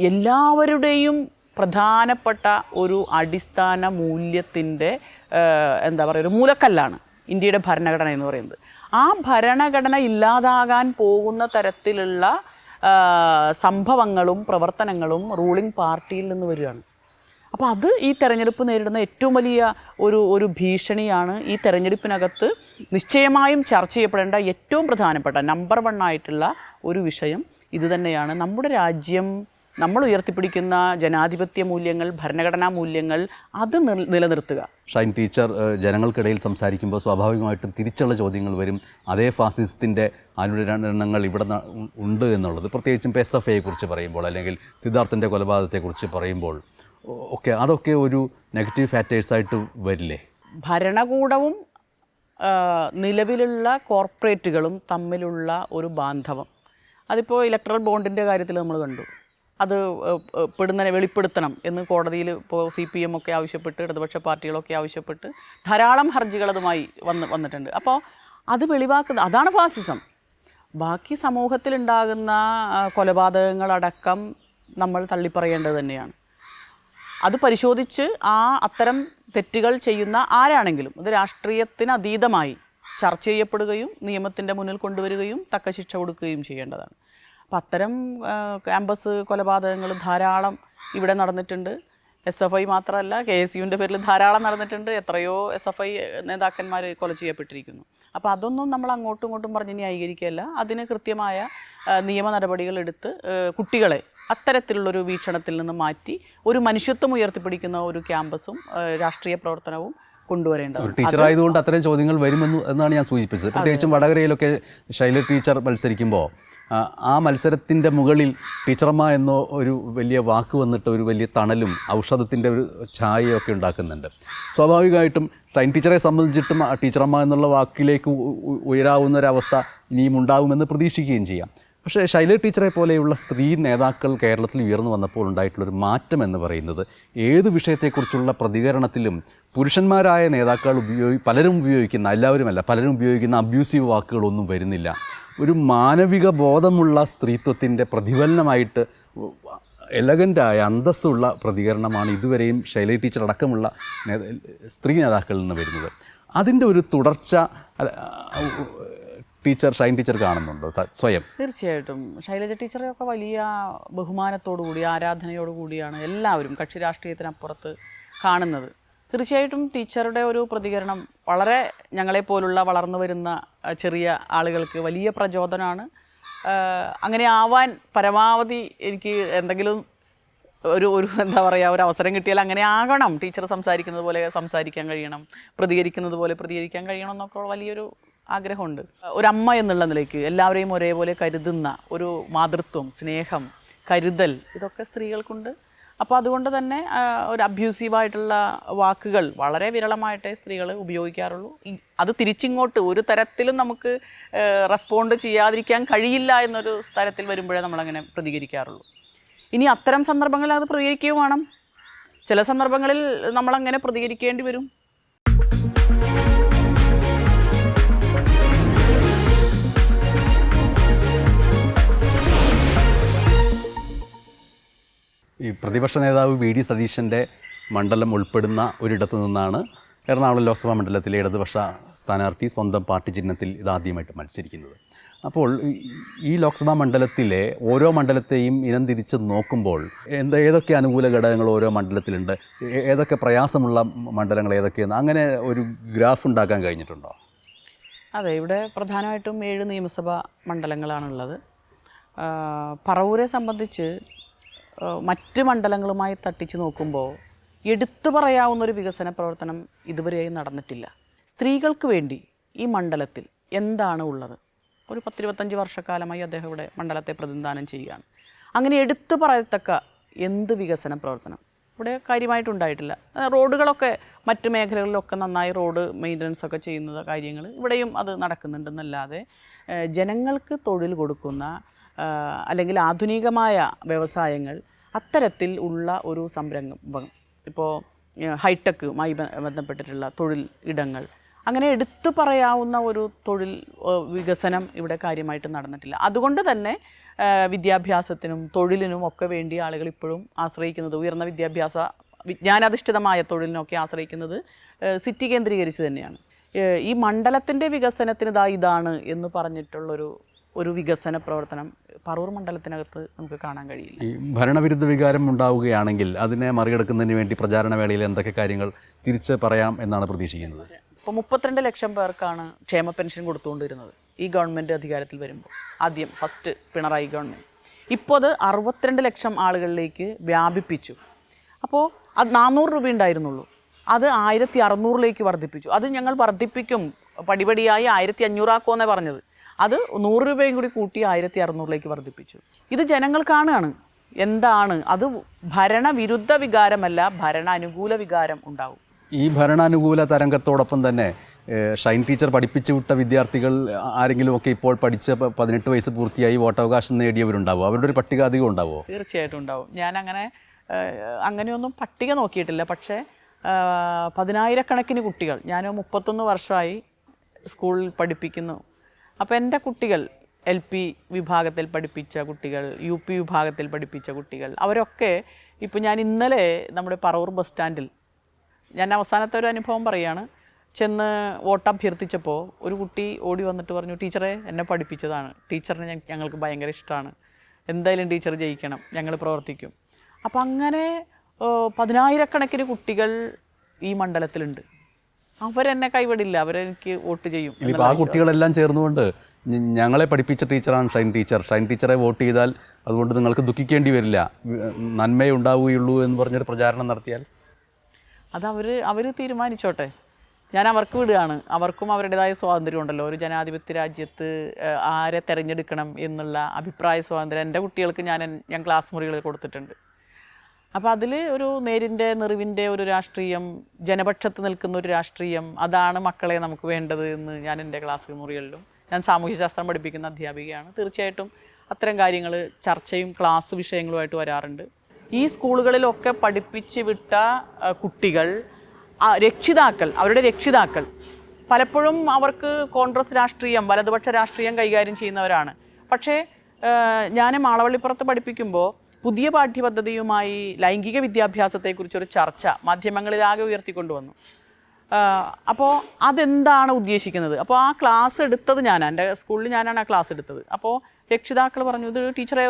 Speaker 2: എല്ലാവരുടെയും പ്രധാനപ്പെട്ട ഒരു അടിസ്ഥാന മൂല്യത്തിൻ്റെ എന്താ പറയുക, ഒരു മൂലക്കല്ലാണ് ഇന്ത്യയുടെ ഭരണഘടന എന്ന് പറയുന്നത്. ആ ഭരണഘടന ഇല്ലാതാകാൻ പോകുന്ന തരത്തിലുള്ള സംഭവങ്ങളും പ്രവർത്തനങ്ങളും റൂളിംഗ് പാർട്ടിയിൽ നിന്ന് വരികയാണ്. അപ്പോൾ അത് ഈ തെരഞ്ഞെടുപ്പ് നേരിടുന്ന ഏറ്റവും വലിയ ഒരു ഭീഷണിയാണ്. ഈ തെരഞ്ഞെടുപ്പിനകത്ത് നിശ്ചയമായും ചർച്ച ചെയ്യപ്പെടേണ്ട ഏറ്റവും പ്രധാനപ്പെട്ട നമ്പർ 1 ആയിട്ടുള്ള ഒരു വിഷയം ഇതുതന്നെയാണ്. നമ്മുടെ രാജ്യം, നമ്മൾ ഉയർത്തിപ്പിടിക്കുന്ന ജനാധിപത്യ മൂല്യങ്ങൾ, ഭരണഘടനാ മൂല്യങ്ങൾ, അത് നിലനിർത്തുക.
Speaker 1: ഷൈൻ ടീച്ചർ ജനങ്ങൾക്കിടയിൽ സംസാരിക്കുമ്പോൾ സ്വാഭാവികമായിട്ടും തിരിച്ചുള്ള ചോദ്യങ്ങൾ വരും. അതേ ഫാസിസത്തിൻ്റെ അനുരണനങ്ങൾ ഇവിടെ ഉണ്ട് എന്നുള്ളത്, പ്രത്യേകിച്ചും PSFയെ പറയുമ്പോൾ അല്ലെങ്കിൽ സിദ്ധാർത്ഥൻ്റെ കൊലപാതകത്തെക്കുറിച്ച് പറയുമ്പോൾ ഒക്കെ അതൊക്കെ ഒരു നെഗറ്റീവ് ഫാക്ടേഴ്സായിട്ട് വരില്ലേ?
Speaker 2: ഭരണകൂടവും നിലവിലുള്ള കോർപ്പറേറ്റുകളും തമ്മിലുള്ള ഒരു ബാന്ധവം, അതിപ്പോൾ ഇലക്ട്രൽ ബോണ്ടിൻ്റെ കാര്യത്തിൽ നമ്മൾ കണ്ടു. അത് വെളിപ്പെടുത്തണം എന്ന് കോടതിയിൽ ഇപ്പോൾ CPM ഒക്കെ ആവശ്യപ്പെട്ട്, ഇടതുപക്ഷ പാർട്ടികളൊക്കെ ആവശ്യപ്പെട്ട് ധാരാളം ഹർജികൾ അതുമായി വന്നിട്ടുണ്ട്. അപ്പോൾ അത് വെളിവാക്കുന്ന, അതാണ് ഫാസിസം. ബാക്കി സമൂഹത്തിലുണ്ടാകുന്ന കൊലപാതകങ്ങളടക്കം നമ്മൾ തള്ളിപ്പറയേണ്ടത് തന്നെയാണ്. അത് പരിശോധിച്ച് അത്തരം തെറ്റുകൾ ചെയ്യുന്ന ആരാണെങ്കിലും അത് രാഷ്ട്രീയത്തിന് അതീതമായി ചർച്ച ചെയ്യപ്പെടുകയും നിയമത്തിൻ്റെ മുന്നിൽ കൊണ്ടുവരികയും തക്ക ശിക്ഷ കൊടുക്കുകയും ചെയ്യേണ്ടതാണ്. അപ്പം അത്തരം ക്യാമ്പസ് കൊലപാതകങ്ങൾ ധാരാളം ഇവിടെ നടന്നിട്ടുണ്ട്. SFI മാത്രമല്ല, KSUവിൻ്റെ പേരിൽ ധാരാളം നടന്നിട്ടുണ്ട്. എത്രയോ SFI നേതാക്കന്മാർ കൊല ചെയ്യപ്പെട്ടിരിക്കുന്നു. അപ്പോൾ അതൊന്നും നമ്മൾ അങ്ങോട്ടും ഇങ്ങോട്ടും പറഞ്ഞ് ന്യായീകരിക്കുകയല്ല. അതിന് കൃത്യമായ നിയമ നടപടികൾ എടുത്ത് കുട്ടികളെ അത്തരത്തിലുള്ളൊരു വീക്ഷണത്തിൽ നിന്ന് മാറ്റി ഒരു മനുഷ്യത്വം ഉയർത്തിപ്പിടിക്കുന്ന ഒരു ക്യാമ്പസും രാഷ്ട്രീയ പ്രവർത്തനവും കൊണ്ടുവരേണ്ടത്.
Speaker 1: ടീച്ചറായതുകൊണ്ട് അത്തരം ചോദ്യങ്ങൾ എന്നാണ് ഞാൻ സൂചിപ്പിച്ചത്. പ്രത്യേകിച്ചും വടകരയിലൊക്കെ ശൈല ടീച്ചർ മത്സരിക്കുമ്പോൾ ആ മത്സരത്തിൻ്റെ മുകളിൽ ടീച്ചറമ്മ എന്നോ ഒരു വലിയ വാക്ക് വന്നിട്ട് ഒരു വലിയ തണലും ഔഷധത്തിൻ്റെ ഒരു ഛായയൊക്കെ ഉണ്ടാക്കുന്നുണ്ട്. സ്വാഭാവികമായിട്ടും ഷൈൻ ടീച്ചറെ സംബന്ധിച്ചിട്ടും ടീച്ചറമ്മ എന്നുള്ള വാക്കിലേക്ക് ഉയരാവുന്ന ഒരവസ്ഥ ഇനിയും ഉണ്ടാകുമെന്ന് പ്രതീക്ഷിക്കുകയും ചെയ്യാം. പക്ഷേ ശൈല ടീച്ചറെ പോലെയുള്ള സ്ത്രീ നേതാക്കൾ കേരളത്തിൽ ഉയർന്നു വന്നപ്പോൾ ഉണ്ടായിട്ടുള്ളൊരു മാറ്റം എന്ന് പറയുന്നത് ഏത് വിഷയത്തെക്കുറിച്ചുള്ള പ്രതികരണത്തിലും പുരുഷന്മാരായ നേതാക്കൾ പലരും ഉപയോഗിക്കുന്ന അബ്യൂസീവ് വാക്കുകളൊന്നും വരുന്നില്ല. ഒരു മാനവിക ബോധമുള്ള സ്ത്രീത്വത്തിൻ്റെ പ്രതിഫലനമായിട്ട് എലഗൻ്റായ അന്തസ്സുള്ള പ്രതികരണമാണ് ഇതുവരെയും ശൈല ടീച്ചർ അടക്കമുള്ള സ്ത്രീ നേതാക്കളിൽ നിന്ന് വരുന്നത്. അതിൻ്റെ ഒരു തുടർച്ച ഷൈൻ ടീച്ചർ കാണുന്നുണ്ടോ സ്വയം?
Speaker 2: തീർച്ചയായിട്ടും ശൈലജ ടീച്ചറെയൊക്കെ വലിയ ബഹുമാനത്തോടുകൂടി, ആരാധനയോടുകൂടിയാണ് എല്ലാവരും കക്ഷി രാഷ്ട്രീയത്തിനപ്പുറത്ത് കാണുന്നത്. തീർച്ചയായിട്ടും ടീച്ചറുടെ ഒരു പ്രതികരണം വളരെ ഞങ്ങളെപ്പോലുള്ള വളർന്നു വരുന്ന ചെറിയ ആളുകൾക്ക് വലിയ പ്രചോദനമാണ്. അങ്ങനെ ആവാൻ പരമാവധി എനിക്ക് എന്തെങ്കിലും ഒരു എന്താ പറയുക, ഒരു അവസരം കിട്ടിയാൽ അങ്ങനെ ആകണം. ടീച്ചർ സംസാരിക്കുന്നത് പോലെ സംസാരിക്കാൻ കഴിയണം, പ്രതികരിക്കുന്നത് പോലെ പ്രതികരിക്കാൻ കഴിയണം എന്നൊക്കെ വലിയൊരു ആഗ്രഹമുണ്ട്. ഒരമ്മ എന്നുള്ള നിലയ്ക്ക് എല്ലാവരെയും ഒരേപോലെ കരുതുന്ന ഒരു മാതൃത്വം, സ്നേഹം, കരുതൽ, ഇതൊക്കെ സ്ത്രീകൾക്കുണ്ട്. അപ്പോൾ അതുകൊണ്ട് തന്നെ ഒരു അബ്യൂസീവായിട്ടുള്ള വാക്കുകൾ വളരെ വിരളമായിട്ടേ സ്ത്രീകൾ ഉപയോഗിക്കാറുള്ളൂ. അത് തിരിച്ചിങ്ങോട്ട് ഒരു തരത്തിലും നമുക്ക് റെസ്പോണ്ട് ചെയ്യാതിരിക്കാൻ കഴിയില്ല എന്നൊരു തരത്തിൽ വരുമ്പോഴേ നമ്മളങ്ങനെ പ്രതികരിക്കാറുള്ളൂ. ഇനി അത്തരം സന്ദർഭങ്ങളിൽ അത് പ്രതികരിക്കുകയും വേണം. ചില സന്ദർഭങ്ങളിൽ നമ്മളങ്ങനെ പ്രതികരിക്കേണ്ടി വരും.
Speaker 1: ഈ പ്രതിപക്ഷ നേതാവ് വി ഡി സതീശൻ്റെ മണ്ഡലം ഉൾപ്പെടുന്ന ഒരിടത്തു നിന്നാണ് എറണാകുളം ലോക്സഭാ മണ്ഡലത്തിലെ ഇടതുപക്ഷ സ്ഥാനാർത്ഥി സ്വന്തം പാർട്ടി ചിഹ്നത്തിൽ ഇതാദ്യമായിട്ട് മത്സരിക്കുന്നത്. അപ്പോൾ ഈ ലോക്സഭാ മണ്ഡലത്തിലെ ഓരോ മണ്ഡലത്തെയും ഇനം തിരിച്ച് നോക്കുമ്പോൾ ഏതൊക്കെ അനുകൂല ഘടകങ്ങൾ ഓരോ മണ്ഡലത്തിലുണ്ട്, ഏതൊക്കെ പ്രയാസമുള്ള മണ്ഡലങ്ങൾ ഏതൊക്കെയെന്ന് അങ്ങനെ ഒരു ഗ്രാഫ് ഉണ്ടാക്കാൻ കഴിഞ്ഞിട്ടുണ്ടോ?
Speaker 2: അതെ, ഇവിടെ പ്രധാനമായിട്ടും 7 നിയമസഭാ മണ്ഡലങ്ങളാണുള്ളത്. പറവൂരെ സംബന്ധിച്ച് മറ്റ് മണ്ഡലങ്ങളുമായി തട്ടിച്ച് നോക്കുമ്പോൾ എടുത്തു പറയാവുന്നൊരു വികസന പ്രവർത്തനം ഇതുവരെയായും നടന്നിട്ടില്ല. സ്ത്രീകൾക്ക് വേണ്ടി ഈ മണ്ഡലത്തിൽ എന്താണ് ഉള്ളത്? ഒരു 10-25 വർഷക്കാലമായി അദ്ദേഹം ഇവിടെ മണ്ഡലത്തെ പ്രതിനിധാനം ചെയ്യുകയാണ്. അങ്ങനെ എടുത്തു പറയത്തക്ക എന്ത് വികസന പ്രവർത്തനം ഇവിടെ കാര്യമായിട്ടുണ്ടായിട്ടില്ല. റോഡുകളൊക്കെ മറ്റ് മേഖലകളിലൊക്കെ നന്നായി റോഡ് മെയിൻ്റനൻസ് ഒക്കെ ചെയ്യുന്ന കാര്യങ്ങൾ ഇവിടെയും അത് നടക്കുന്നുണ്ടെന്നല്ലാതെ ജനങ്ങൾക്ക് തൊഴിൽ കൊടുക്കുന്ന അല്ലെങ്കിൽ ആധുനികമായ വ്യവസായങ്ങൾ, അത്തരത്തിൽ ഉള്ള ഒരു സംരംഭം, ഇപ്പോൾ ഹൈടെക്കുമായി ബന്ധപ്പെട്ടിട്ടുള്ള തൊഴിൽ ഇടങ്ങൾ, അങ്ങനെ എടുത്തു പറയാവുന്ന ഒരു തൊഴിൽ വികസനം ഇവിടെ കാര്യമായിട്ട് നടന്നിട്ടില്ല. അതുകൊണ്ട് തന്നെ വിദ്യാഭ്യാസത്തിനും തൊഴിലിനും ഒക്കെ വേണ്ടി ആളുകൾ ഇപ്പോഴും ആശ്രയിക്കുന്നത്, ഉയർന്ന വിജ്ഞാനാധിഷ്ഠിതമായ തൊഴിലിനൊക്കെ ആശ്രയിക്കുന്നത് സിറ്റി കേന്ദ്രീകരിച്ച് തന്നെയാണ്. ഈ മണ്ഡലത്തിൻ്റെ വികസനത്തിന് ഇതാണ് എന്ന് പറഞ്ഞിട്ടുള്ളൊരു വികസന പ്രവർത്തനം പറവൂർ മണ്ഡലത്തിനകത്ത് നമുക്ക് കാണാൻ കഴിയില്ല.
Speaker 1: ഈ ഭരണവിരുദ്ധ വികാരം ഉണ്ടാവുകയാണെങ്കിൽ അതിനെ മറികടക്കുന്നതിന് വേണ്ടി പ്രചാരണ വേളയിൽ എന്തൊക്കെ കാര്യങ്ങൾ തിരിച്ച് പറയാം എന്നാണ് പ്രതീക്ഷിക്കുന്നത്?
Speaker 2: ഇപ്പോൾ 32 ലക്ഷം പേർക്കാണ് ക്ഷേമ പെൻഷൻ കൊടുത്തുകൊണ്ടിരുന്നത് ഈ ഗവൺമെൻറ് അധികാരത്തിൽ വരുമ്പോൾ, ആദ്യം ഫസ്റ്റ് പിണറായി ഗവൺമെൻറ്. ഇപ്പോൾ അത് 62 ലക്ഷം ആളുകളിലേക്ക് വ്യാപിപ്പിച്ചു. അപ്പോൾ അത് 400 രൂപ ഉണ്ടായിരുന്നുള്ളൂ, അത് 1600 വർദ്ധിപ്പിച്ചു. അത് ഞങ്ങൾ വർദ്ധിപ്പിക്കും, പടിപടിയായി 1500 ആക്കുമെന്നാണ് പറഞ്ഞത്. അത് 100 രൂപയും കൂടി കൂട്ടി 1600 വർദ്ധിപ്പിച്ചു. ഇത് ജനങ്ങൾ കാണുകയാണ് എന്താണ് അത്. ഭരണവിരുദ്ധ വികാരമല്ല, ഭരണാനുകൂല വികാരം ഉണ്ടാവും.
Speaker 1: ഈ ഭരണാനുകൂല തരംഗത്തോടൊപ്പം തന്നെ ഷൈൻ ടീച്ചർ പഠിപ്പിച്ചു വിട്ട വിദ്യാർത്ഥികൾ ആരെങ്കിലുമൊക്കെ ഇപ്പോൾ പഠിച്ച് 18 വയസ്സ് പൂർത്തിയായി വോട്ടവകാശം നേടിയവരുണ്ടാവും, അവരുടെ ഒരു പട്ടിക അധികം ഉണ്ടാവുമോ?
Speaker 2: തീർച്ചയായിട്ടും ഉണ്ടാവും. ഞാൻ അങ്ങനെയൊന്നും പട്ടിക നോക്കിയിട്ടില്ല. പക്ഷേ 10,000-കണക്കിന് കുട്ടികൾ, ഞാൻ 31 വർഷമായി സ്കൂളിൽ പഠിപ്പിക്കുന്നു. അപ്പോൾ എൻ്റെ കുട്ടികൾ, LP വിഭാഗത്തിൽ പഠിപ്പിച്ച കുട്ടികൾ, UP വിഭാഗത്തിൽ പഠിപ്പിച്ച കുട്ടികൾ, അവരൊക്കെ ഇപ്പോൾ ഞാൻ ഇന്നലെ നമ്മുടെ പറവൂർ ബസ് സ്റ്റാൻഡിൽ, ഞാൻ അവസാനത്തെ ഒരു അനുഭവം പറയുകയാണ്, ചെന്ന് വോട്ട് അഭ്യർത്ഥിച്ചപ്പോൾ ഒരു കുട്ടി ഓടി വന്നിട്ട് പറഞ്ഞു, ടീച്ചറെ എന്നെ പഠിപ്പിച്ചതാണ്, ടീച്ചറിനെ ഞങ്ങൾക്ക് ഭയങ്കര ഇഷ്ടമാണ്, എന്തായാലും ടീച്ചർ ജയിക്കണം, ഞങ്ങൾ പ്രവർത്തിക്കും. അപ്പം അങ്ങനെ 10,000-കണക്കിന് കുട്ടികൾ ഈ മണ്ഡലത്തിലുണ്ട്. അവരെന്നെ കൈവിടില്ല, അവരെനിക്ക് വോട്ട് ചെയ്യും.
Speaker 1: ഇനിയിപ്പോൾ ആ കുട്ടികളെല്ലാം ചേർന്നുകൊണ്ട് ഞങ്ങളെ പഠിപ്പിച്ച ടീച്ചറാണ് ഷൈൻ ടീച്ചറെ വോട്ട് ചെയ്താൽ അതുകൊണ്ട് നിങ്ങൾക്ക് ദുഃഖിക്കേണ്ടി വരില്ല, നന്മയെ ഉണ്ടാവുകയുള്ളൂ എന്ന് പറഞ്ഞൊരു പ്രചാരണം നടത്തിയാൽ
Speaker 2: അത് അവർ തീരുമാനിച്ചോട്ടെ, ഞാൻ അവർക്ക് വിടുകയാണ്. അവർക്കും അവരുടേതായ സ്വാതന്ത്ര്യം ഉണ്ടല്ലോ. ഒരു ജനാധിപത്യ രാജ്യത്ത് ആരെ തിരഞ്ഞെടുക്കണം എന്നുള്ള അഭിപ്രായ സ്വാതന്ത്ര്യം എൻ്റെ കുട്ടികൾക്ക് ഞാൻ ക്ലാസ് മുറികളിൽ കൊടുത്തിട്ടുണ്ട്. അപ്പോൾ അതിൽ ഒരു നേരിൻ്റെ നിറിവിൻ്റെ ഒരു രാഷ്ട്രീയം, ജനപക്ഷത്ത് നിൽക്കുന്ന ഒരു രാഷ്ട്രീയം, അതാണ് മക്കളെ നമുക്ക് വേണ്ടത് എന്ന് ഞാൻ എൻ്റെ ക്ലാസ് മുറികളിലും, ഞാൻ സാമൂഹ്യശാസ്ത്രം പഠിപ്പിക്കുന്ന അധ്യാപികയാണ്, തീർച്ചയായിട്ടും അത്തരം കാര്യങ്ങൾ ചർച്ചയും ക്ലാസ് വിഷയങ്ങളുമായിട്ട് വരാറുണ്ട്. ഈ സ്കൂളുകളിലൊക്കെ പഠിപ്പിച്ച് വിട്ട കുട്ടികൾ, അവരുടെ രക്ഷിതാക്കൾ പലപ്പോഴും അവർക്ക് കോൺഗ്രസ് രാഷ്ട്രീയം, വലതുപക്ഷ രാഷ്ട്രീയം കൈകാര്യം ചെയ്യുന്നവരാണ്. പക്ഷേ ഞാൻ മാളവള്ളിപ്പുറത്ത് പഠിപ്പിക്കുമ്പോൾ പുതിയ പാഠ്യപദ്ധതിയുമായി ലൈംഗിക വിദ്യാഭ്യാസത്തെക്കുറിച്ചൊരു ചർച്ച മാധ്യമങ്ങളിലാകെ ഉയർത്തിക്കൊണ്ടുവന്നു. അപ്പോൾ അതെന്താണ് ഉദ്ദേശിക്കുന്നത്? അപ്പോൾ ആ ക്ലാസ് എടുത്തത് എൻ്റെ സ്കൂളിൽ ഞാനാണ് ആ ക്ലാസ് എടുത്തത്. അപ്പോൾ രക്ഷിതാക്കൾ പറഞ്ഞു, ഇത് ടീച്ചറെ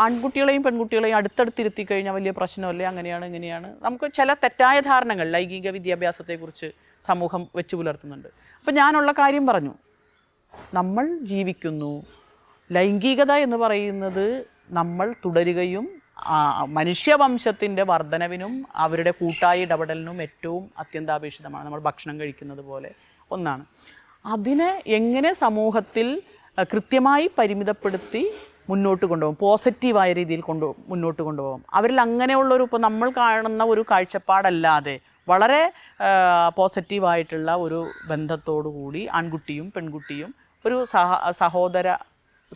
Speaker 2: ആൺകുട്ടികളെയും പെൺകുട്ടികളെയും അടുത്തടുത്തിരുത്തി കഴിഞ്ഞാൽ വലിയ പ്രശ്നമല്ലേ, അങ്ങനെയാണ് ഇങ്ങനെയാണ്. നമുക്ക് ചില തെറ്റായ ധാരണകൾ ലൈംഗിക വിദ്യാഭ്യാസത്തെക്കുറിച്ച് സമൂഹം വെച്ച് പുലർത്തുന്നുണ്ട്. അപ്പോൾ ഞാനുള്ള കാര്യം പറഞ്ഞു, നമ്മൾ ജീവിക്കുന്നു, ലൈംഗികത എന്ന് പറയുന്നത് നമ്മൾ തുടരുകയും മനുഷ്യവംശത്തിൻ്റെ വർധനവിനും അവരുടെ കൂട്ടായ ഇടപെടലിനും ഏറ്റവും അത്യന്താപേക്ഷിതമാണ്. നമ്മൾ ഭക്ഷണം കഴിക്കുന്നത് പോലെ ഒന്നാണ്. അതിനെ എങ്ങനെ സമൂഹത്തിൽ കൃത്യമായി പരിമിതപ്പെടുത്തി മുന്നോട്ട് കൊണ്ടുപോകും, പോസിറ്റീവായ രീതിയിൽ മുന്നോട്ട് കൊണ്ടുപോകും. അവരിൽ അങ്ങനെയുള്ളൊരു, ഇപ്പോൾ നമ്മൾ കാണുന്ന ഒരു കാഴ്ചപ്പാടല്ലാതെ വളരെ പോസിറ്റീവായിട്ടുള്ള ഒരു ബന്ധത്തോടു കൂടി ആൺകുട്ടിയും പെൺകുട്ടിയും ഒരു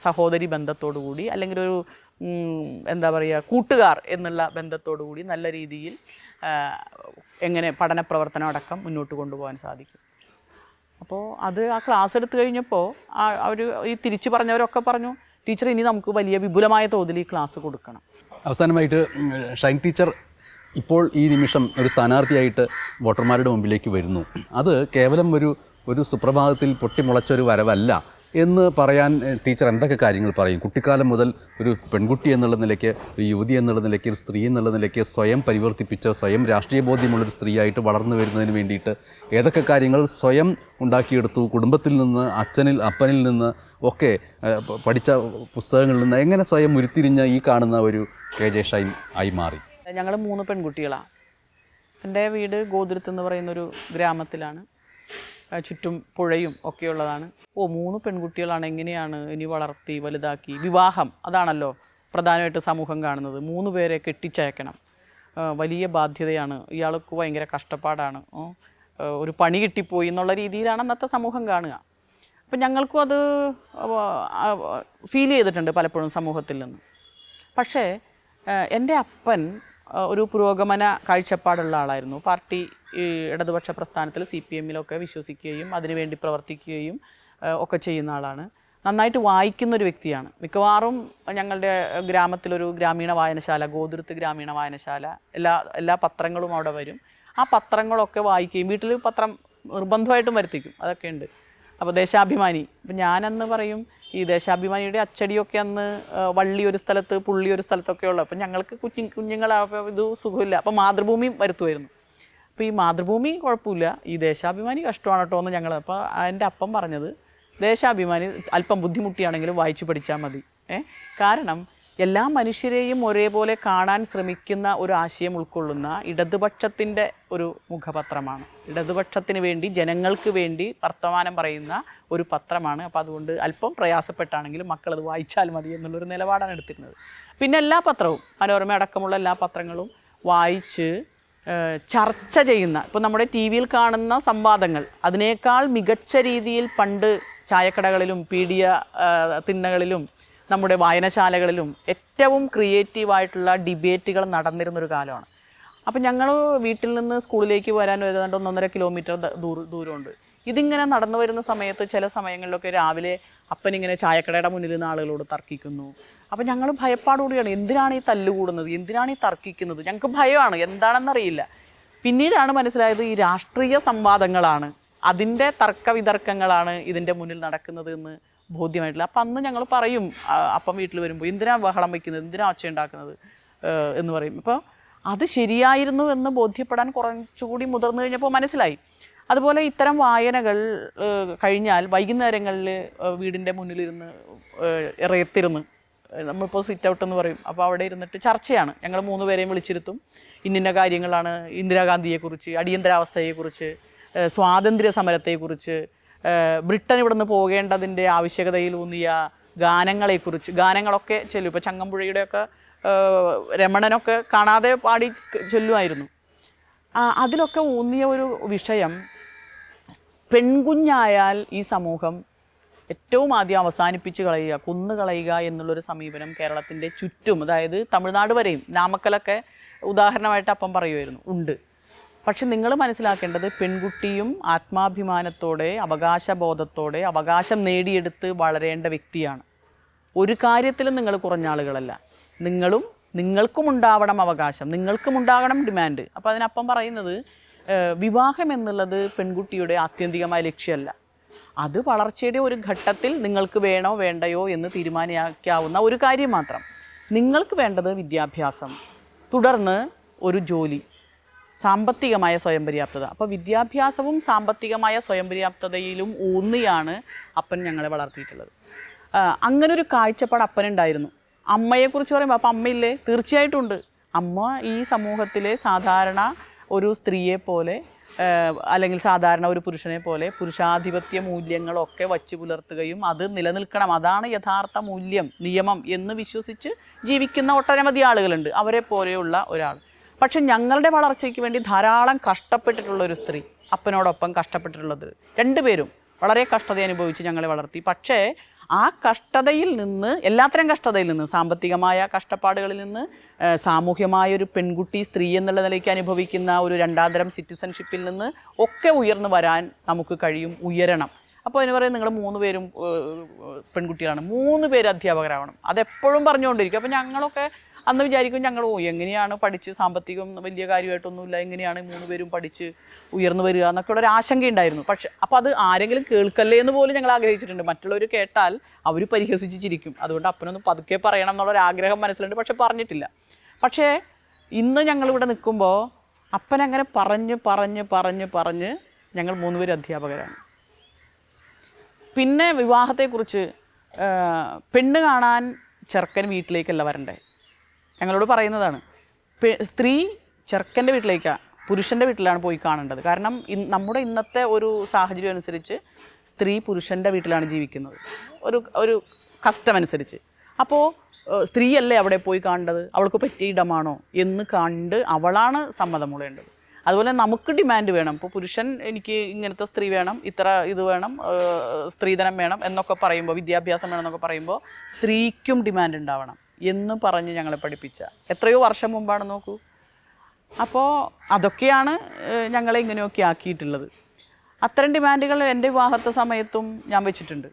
Speaker 2: സഹോദരി ബന്ധത്തോടു കൂടി, അല്ലെങ്കിൽ ഒരു എന്താ പറയുക, കൂട്ടുകാർ എന്നുള്ള ബന്ധത്തോടു കൂടി നല്ല രീതിയിൽ എങ്ങനെ പഠന പ്രവർത്തനം അടക്കം മുന്നോട്ട് കൊണ്ടുപോകാൻ സാധിക്കും. അപ്പോൾ അത് ആ ക്ലാസ് എടുത്തു കഴിഞ്ഞപ്പോൾ അവർ ഈ തിരിച്ചു പറഞ്ഞവരൊക്കെ പറഞ്ഞു, ടീച്ചർ ഇനി നമുക്ക് വലിയ വിപുലമായ തോതിൽ ഈ ക്ലാസ് കൊടുക്കണം.
Speaker 1: അവസാനമായിട്ട് ഷൈൻ ടീച്ചർ ഇപ്പോൾ ഈ നിമിഷം ഒരു സ്ഥാനാർത്ഥിയായിട്ട് വോട്ടർമാരുടെ മുമ്പിലേക്ക് വരുന്നു. അത് കേവലം ഒരു സുപ്രഭാതത്തിൽ പൊട്ടിമുളച്ചൊരു വരവല്ല എന്ന് പറയാൻ ടീച്ചർ എന്തൊക്കെ കാര്യങ്ങൾ പറയും? കുട്ടിക്കാലം മുതൽ ഒരു പെൺകുട്ടി എന്നുള്ള നിലയ്ക്ക്, ഒരു യുവതി എന്നുള്ള നിലയ്ക്ക്, ഒരു സ്ത്രീ എന്നുള്ള നിലയ്ക്ക് സ്വയം പരിവർത്തിപ്പിച്ച, സ്വയം രാഷ്ട്രീയ ബോധ്യമുള്ളൊരു സ്ത്രീയായിട്ട് വളർന്നു വരുന്നതിന് വേണ്ടിയിട്ട് ഏതൊക്കെ കാര്യങ്ങൾ സ്വയം ഉണ്ടാക്കിയെടുത്തു? കുടുംബത്തിൽ നിന്ന്, അപ്പനിൽ നിന്ന് ഒക്കെ പഠിച്ച പുസ്തകങ്ങളിൽ നിന്ന് എങ്ങനെ സ്വയം ഉരുത്തിരിഞ്ഞ ഈ കാണുന്ന ഒരു KJ ഷൈൻ ആയി മാറി?
Speaker 2: ഞങ്ങൾ 3 പെൺകുട്ടികളാണ്. എൻ്റെ വീട് ഗോതുരത്ത് എന്ന് പറയുന്നൊരു ഗ്രാമത്തിലാണ്. ചുറ്റും പുഴയും ഒക്കെയുള്ളതാണ്. 3 പെൺകുട്ടികളാണ്, എങ്ങനെയാണ് ഇനി വളർത്തി വലുതാക്കി? വിവാഹം അതാണല്ലോ പ്രധാനമായിട്ട് സമൂഹം കാണുന്നത്. 3 പേരെ കെട്ടിച്ചയക്കണം, വലിയ ബാധ്യതയാണ്, ഇയാൾക്ക് ഭയങ്കര കഷ്ടപ്പാടാണ്, ഒരു പണി കിട്ടിപ്പോയി എന്നുള്ള രീതിയിലാണ് അന്നത്തെ സമൂഹം കാണുക. അപ്പം ഞങ്ങൾക്കും അത് ഫീൽ ചെയ്തിട്ടുണ്ട് പലപ്പോഴും സമൂഹത്തിൽ നിന്ന്. പക്ഷേ എൻ്റെ അപ്പൻ ഒരു പുരോഗമന കാഴ്ചപ്പാടുള്ള ആളായിരുന്നു. പാർട്ടി ഇടതുപക്ഷ പ്രസ്ഥാനത്തിൽ CPM-ലൊക്കെ വിശ്വസിക്കുകയും അതിനുവേണ്ടി പ്രവർത്തിക്കുകയും ഒക്കെ ചെയ്യുന്ന ആളാണ്. നന്നായിട്ട് വായിക്കുന്നൊരു വ്യക്തിയാണ്. മിക്കവാറും ഞങ്ങളുടെ ഗ്രാമത്തിലൊരു ഗ്രാമീണ വായനശാല, ഗോതുരത്ത് ഗ്രാമീണ വായനശാല, എല്ലാ പത്രങ്ങളും അവിടെ വരും. ആ പത്രങ്ങളൊക്കെ വായിക്കുകയും വീട്ടിൽ പത്രം നിർബന്ധമായിട്ടും വരുത്തിക്കും, അതൊക്കെ ഉണ്ട്. അപ്പോൾ ദേശാഭിമാനി, ഇപ്പം ഞാനന്ന് പറയും ഈ ദേശാഭിമാനിയുടെ അച്ചടിയൊക്കെ അന്ന് വള്ളി ഒരു സ്ഥലത്ത് പുള്ളി ഒരു സ്ഥലത്തൊക്കെ ഉള്ളത്. അപ്പം ഞങ്ങൾക്ക് കുഞ്ഞുങ്ങളാകുമ്പോൾ ഇത് സുഖമില്ല, അപ്പോൾ മാതൃഭൂമി വരുത്തുമായിരുന്നു. അപ്പോൾ ഈ മാതൃഭൂമി കുഴപ്പമില്ല, ഈ ദേശാഭിമാനി കഷ്ടമാണ് കേട്ടോ എന്ന് ഞങ്ങൾ. അപ്പോൾ എൻ്റെ അപ്പം പറഞ്ഞത്, ദേശാഭിമാനി അല്പം ബുദ്ധിമുട്ടിയാണെങ്കിലും വായിച്ചു പഠിച്ചാൽ മതി. കാരണം എല്ലാ മനുഷ്യരെയും ഒരേപോലെ കാണാൻ ശ്രമിക്കുന്ന ഒരു ആശയം ഉൾക്കൊള്ളുന്ന ഇടതുപക്ഷത്തിൻ്റെ ഒരു മുഖപത്രമാണ്. ഇടതുപക്ഷത്തിന് വേണ്ടി, ജനങ്ങൾക്ക് വേണ്ടി വർത്തമാനം പറയുന്ന ഒരു പത്രമാണ്. അപ്പോൾ അതുകൊണ്ട് അല്പം പ്രയാസപ്പെട്ടാണെങ്കിലും മക്കളത് വായിച്ചാൽ മതി എന്നുള്ളൊരു നിലപാടാണ് എടുത്തിരുന്നത്. പിന്നെ എല്ലാ പത്രവും, മനോരമ അടക്കമുള്ള എല്ലാ പത്രങ്ങളും വായിച്ച് ചർച്ച ചെയ്യുന്ന, ഇപ്പോൾ നമ്മുടെ TV-യിൽ കാണുന്ന സംവാദങ്ങൾ അതിനേക്കാൾ മികച്ച രീതിയിൽ പണ്ട് ചായക്കടകളിലും പീഡിയ തിണ്ണകളിലും നമ്മുടെ വായനശാലകളിലും ഏറ്റവും ക്രിയേറ്റീവായിട്ടുള്ള ഡിബേറ്റുകൾ നടന്നിരുന്നൊരു കാലമാണ്. അപ്പം ഞങ്ങൾ വീട്ടിൽ നിന്ന് സ്കൂളിലേക്ക് വരാൻ ഏതാണ്ട് 1.5 കിലോമീറ്റർ ദൂരമുണ്ട്. ഇതിങ്ങനെ നടന്നു വരുന്ന സമയത്ത് ചില സമയങ്ങളിലൊക്കെ രാവിലെ അപ്പനിങ്ങനെ ചായക്കടയുടെ മുന്നിൽ നിന്ന് ആളുകളോട് തർക്കിക്കുന്നു. അപ്പം ഞങ്ങൾ ഭയപ്പാടുകൂടിയാണ്, എന്തിനാണ് ഈ തല്ലുകൂടുന്നത്, എന്തിനാണ് ഈ തർക്കിക്കുന്നത്? ഞങ്ങൾക്ക് ഭയമാണ്, എന്താണെന്നറിയില്ല. പിന്നീടാണ് മനസ്സിലായത് ഈ രാഷ്ട്രീയ സംവാദങ്ങളാണ്, അതിൻ്റെ തർക്കവിതർക്കങ്ങളാണ് ഇതിൻ്റെ മുന്നിൽ നടക്കുന്നത് എന്ന് ബോധ്യമായിട്ടില്ല. അപ്പം അന്ന് ഞങ്ങൾ പറയും, അപ്പം വീട്ടിൽ വരുമ്പോൾ എന്തിനാ ബഹളം വയ്ക്കുന്നത്, എന്തിനാ ഒച്ച ഉണ്ടാക്കുന്നത് എന്ന് പറയും. അപ്പോൾ അത് ശരിയായിരുന്നു എന്ന് ബോധ്യപ്പെടാൻ കുറച്ചുകൂടി മുതിർന്നു കഴിഞ്ഞപ്പോൾ മനസ്സിലായി. അതുപോലെ ഇത്തരം വായനകൾ കഴിഞ്ഞാൽ വൈകുന്നേരങ്ങളിൽ വീടിൻ്റെ മുന്നിലിരുന്ന് ഇറയത്തിരുന്ന്, നമ്മളിപ്പോൾ സിറ്റ് ഔട്ട് എന്ന് പറയും, അപ്പോൾ അവിടെ ഇരുന്നിട്ട് ചർച്ചയാണ്. ഞങ്ങൾ 3 പേരെയും വിളിച്ചിരുത്തും. ഇന്ന കാര്യങ്ങളാണ്, ഇന്ദിരാഗാന്ധിയെക്കുറിച്ച്, അടിയന്തരാവസ്ഥയെക്കുറിച്ച്, സ്വാതന്ത്ര്യ സമരത്തെക്കുറിച്ച്, ബ്രിട്ടൻ ഇവിടെ നിന്ന് പോകേണ്ടതിൻ്റെ ആവശ്യകതയിലൂന്നിയ ഗാനങ്ങളെക്കുറിച്ച്, ഗാനങ്ങളൊക്കെ ചൊല്ലും. ഇപ്പോൾ ചങ്ങമ്പുഴയുടെയൊക്കെ രമണനൊക്കെ കാണാതെ പാടി ചൊല്ലുമായിരുന്നു. അതിലൊക്കെ ഊന്നിയ ഒരു വിഷയം, പെൺകുഞ്ഞായാൽ ഈ സമൂഹം ഏറ്റവും ആദ്യം അവസാനിപ്പിച്ച് കളയുക, കൊന്നുകളയുക എന്നുള്ളൊരു സമീപനം കേരളത്തിൻ്റെ ചുറ്റും, അതായത് തമിഴ്നാട് വരെയും, നാമക്കലൊക്കെ ഉദാഹരണമായിട്ട് അപ്പം പറയുമായിരുന്നു, ഉണ്ട്. പക്ഷെ നിങ്ങൾ മനസ്സിലാക്കേണ്ടത്, പെൺകുട്ടിയും ആത്മാഭിമാനത്തോടെ, അവകാശബോധത്തോടെ, അവകാശം നേടിയെടുത്ത് വളരേണ്ട വ്യക്തിയാണ്. ഒരു കാര്യത്തിലും നിങ്ങൾ കുറഞ്ഞ ആളുകളല്ല. നിങ്ങൾക്കും ഉണ്ടാവണം അവകാശം, നിങ്ങൾക്കും ഉണ്ടാകണം ഡിമാൻഡ്. അപ്പോൾ അതിനപ്പം പറയുന്നത്, വിവാഹം എന്നുള്ളത് പെൺകുട്ടിയുടെ ആത്യന്തികമായ ലക്ഷ്യമല്ല. അത് വളർച്ചയുടെ ഒരു ഘട്ടത്തിൽ നിങ്ങൾക്ക് വേണോ വേണ്ടയോ എന്ന് തീരുമാനിക്കാവുന്ന ഒരു കാര്യം മാത്രം. നിങ്ങൾക്ക് വേണ്ടത് വിദ്യാഭ്യാസം, തുടർന്ന് ഒരു ജോലി, സാമ്പത്തികമായ സ്വയം പര്യാപ്തത. അപ്പോൾ വിദ്യാഭ്യാസവും സാമ്പത്തികമായ സ്വയം പര്യാപ്തതയിലും ഊന്നിയാണ് അപ്പൻ ഞങ്ങളെ വളർത്തിയിട്ടുള്ളത്. അങ്ങനൊരു കാഴ്ചപ്പാട് അപ്പനുണ്ടായിരുന്നു. അമ്മയെക്കുറിച്ച് പറയുമ്പോൾ അപ്പം അമ്മയില്ലേ? തീർച്ചയായിട്ടും ഉണ്ട്. അമ്മ ഈ സമൂഹത്തിലെ സാധാരണ ഒരു സ്ത്രീയെ പോലെ അല്ലെങ്കിൽ സാധാരണ ഒരു പുരുഷനെ പോലെ പുരുഷാധിപത്യ മൂല്യങ്ങളൊക്കെ വച്ചു പുലർത്തുകയും അത് നിലനിൽക്കണം, അതാണ് യഥാർത്ഥ മൂല്യം, നിയമം എന്ന് വിശ്വസിച്ച് ജീവിക്കുന്ന ഒട്ടനവധി ആളുകളുണ്ട്. അവരെ പോലെയുള്ള ഒരാൾ. പക്ഷെ ഞങ്ങളുടെ വളർച്ചയ്ക്ക് വേണ്ടി ധാരാളം കഷ്ടപ്പെട്ടിട്ടുള്ള ഒരു സ്ത്രീ, അപ്പനോടൊപ്പം കഷ്ടപ്പെട്ടിട്ടുള്ളത്. രണ്ടുപേരും വളരെ കഷ്ടത അനുഭവിച്ച് ഞങ്ങളെ വളർത്തി. പക്ഷേ ആ കഷ്ടതയിൽ നിന്ന്, എല്ലാത്തരം കഷ്ടതയിൽ നിന്ന്, സാമ്പത്തികമായ കഷ്ടപ്പാടുകളിൽ നിന്ന്, സാമൂഹ്യമായൊരു പെൺകുട്ടി സ്ത്രീ എന്നുള്ള നിലയ്ക്ക് അനുഭവിക്കുന്ന ഒരു രണ്ടാന്തരം സിറ്റിസൺഷിപ്പിൽ നിന്ന് ഒക്കെ ഉയർന്നു വരാൻ നമുക്ക് കഴിയും, ഉയരണം. അപ്പോൾ അതിന് പറയും നിങ്ങൾ 3 പേരും പെൺകുട്ടികളാണ്, 3 പേര് അധ്യാപകരാവണം. അതെപ്പോഴും പറഞ്ഞുകൊണ്ടിരിക്കും. അപ്പോൾ ഞങ്ങളൊക്കെ അന്ന് വിചാരിക്കും ഞങ്ങൾ എങ്ങനെയാണ് പഠിച്ച്, സാമ്പത്തികം വലിയ കാര്യമായിട്ടൊന്നുമില്ല, എങ്ങനെയാണ് 3 പേരും പഠിച്ച് ഉയർന്നു വരിക എന്നൊക്കെ ഒരു ആശങ്കയുണ്ടായിരുന്നു. പക്ഷെ അപ്പോൾ അത് ആരെങ്കിലും കേൾക്കല്ലേ എന്ന് പോലും ഞങ്ങൾ ആഗ്രഹിച്ചിട്ടുണ്ട്. മറ്റുള്ളവർ കേട്ടാൽ അവർ പരിഹസിച്ച് ചിരിക്കും. അതുകൊണ്ട് അപ്പനൊന്ന് പതുക്കെ പറയണം എന്നുള്ളൊരാഗ്രഹം മനസ്സിലുണ്ട്, പക്ഷെ പറഞ്ഞിട്ടില്ല. പക്ഷേ ഇന്ന് ഞങ്ങളിവിടെ നിൽക്കുമ്പോൾ അപ്പനങ്ങനെ പറഞ്ഞ് പറഞ്ഞ് പറഞ്ഞ് പറഞ്ഞ് ഞങ്ങൾ 3 പേരും അധ്യാപകരാണ്. പിന്നെ വിവാഹത്തെക്കുറിച്ച് പെണ്ണ് കാണാൻ ചെറുക്കൻ വീട്ടിലേക്കല്ല വരണ്ടേ, ഞങ്ങളോട് പറയുന്നതാണ്. സ്ത്രീ ചെറുക്കൻ്റെ വീട്ടിലേക്കാണ്, പുരുഷൻ്റെ വീട്ടിലാണ് പോയി കാണേണ്ടത്. കാരണം നമ്മുടെ ഇന്നത്തെ ഒരു സാഹചര്യം അനുസരിച്ച് സ്ത്രീ പുരുഷൻ്റെ വീട്ടിലാണ് ജീവിക്കുന്നത്, ഒരു കസ്റ്റം അനുസരിച്ച്. അപ്പോൾ സ്ത്രീയല്ലേ അവിടെ പോയി കാണേണ്ടത്, അവൾക്ക് പറ്റിയ ഇടമാണോ എന്ന് കണ്ട് അവളാണ് സമ്മതം മൂളേണ്ടത്. അതുപോലെ നമുക്ക് ഡിമാൻഡ് വേണം. ഇപ്പോൾ പുരുഷൻ എനിക്ക് ഇങ്ങനത്തെ സ്ത്രീ വേണം, ഇത്ര ഇത് വേണം, സ്ത്രീധനം വേണം എന്നൊക്കെ പറയുമ്പോൾ, വിദ്യാഭ്യാസം വേണം എന്നൊക്കെ പറയുമ്പോൾ സ്ത്രീക്കും ഡിമാൻഡ് ഉണ്ടാവണം എന്ന് പറഞ്ഞ് ഞങ്ങളെ പഠിപ്പിച്ച എത്രയോ വർഷം മുമ്പാണ് നോക്കൂ. അപ്പോൾ അതൊക്കെയാണ് ഞങ്ങളെ ഇങ്ങനെയൊക്കെ ആക്കിയിട്ടുള്ളത്. അത്തരം ഡിമാൻഡുകൾ എൻ്റെ വിവാഹത്തെ സമയത്തും ഞാൻ വെച്ചിട്ടുണ്ട്.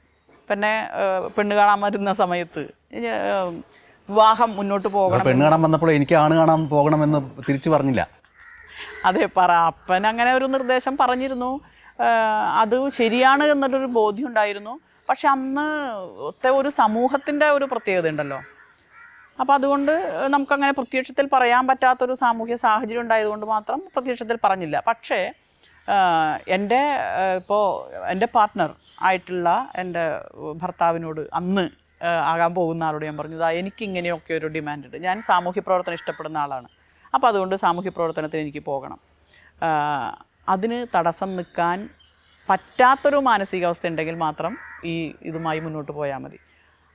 Speaker 2: പിന്നെ പെണ്ണ് കാണാൻ വരുന്ന സമയത്ത് വിവാഹം മുന്നോട്ട് പോകണം.
Speaker 1: പെണ്ണ് കാണാൻ വന്നപ്പോൾ എനിക്ക് ആണ് കാണാൻ പോകണമെന്ന് തിരിച്ചു പറഞ്ഞില്ല.
Speaker 2: അതെ, അപ്പൻ അങ്ങനെ ഒരു നിർദ്ദേശം പറഞ്ഞിരുന്നു. അത് ശരിയാണ് എന്നൊരു ബോധ്യം ഉണ്ടായിരുന്നു. പക്ഷെ അന്നത്തെ ഒരു സമൂഹത്തിൻ്റെ ഒരു പ്രത്യേകത ഉണ്ടല്ലോ. അപ്പോൾ അതുകൊണ്ട് നമുക്കങ്ങനെ പ്രത്യക്ഷത്തിൽ പറയാൻ പറ്റാത്തൊരു സാമൂഹ്യ സാഹചര്യം ഉണ്ടായതുകൊണ്ട് മാത്രം പ്രത്യക്ഷത്തിൽ പറഞ്ഞില്ല. പക്ഷേ എൻ്റെ പാർട്ട്ണർ ആയിട്ടുള്ള എൻ്റെ ഭർത്താവിനോട്, അന്ന് ആകാൻ പോകുന്ന ആളോട് ഞാൻ പറഞ്ഞു, എനിക്കിങ്ങനെയൊക്കെ ഒരു ഡിമാൻഡ് ഉണ്ട്, ഞാൻ സാമൂഹ്യ പ്രവർത്തനം ഇഷ്ടപ്പെടുന്ന ആളാണ്, അപ്പോൾ അതുകൊണ്ട് സാമൂഹ്യ പ്രവർത്തനത്തിന് എനിക്ക് പോകണം. അതിന് തടസ്സം നിൽക്കാൻ പറ്റാത്തൊരു മാനസികാവസ്ഥ ഉണ്ടെങ്കിൽ മാത്രം ഇതുമായി മുന്നോട്ട് പോയാൽ മതി.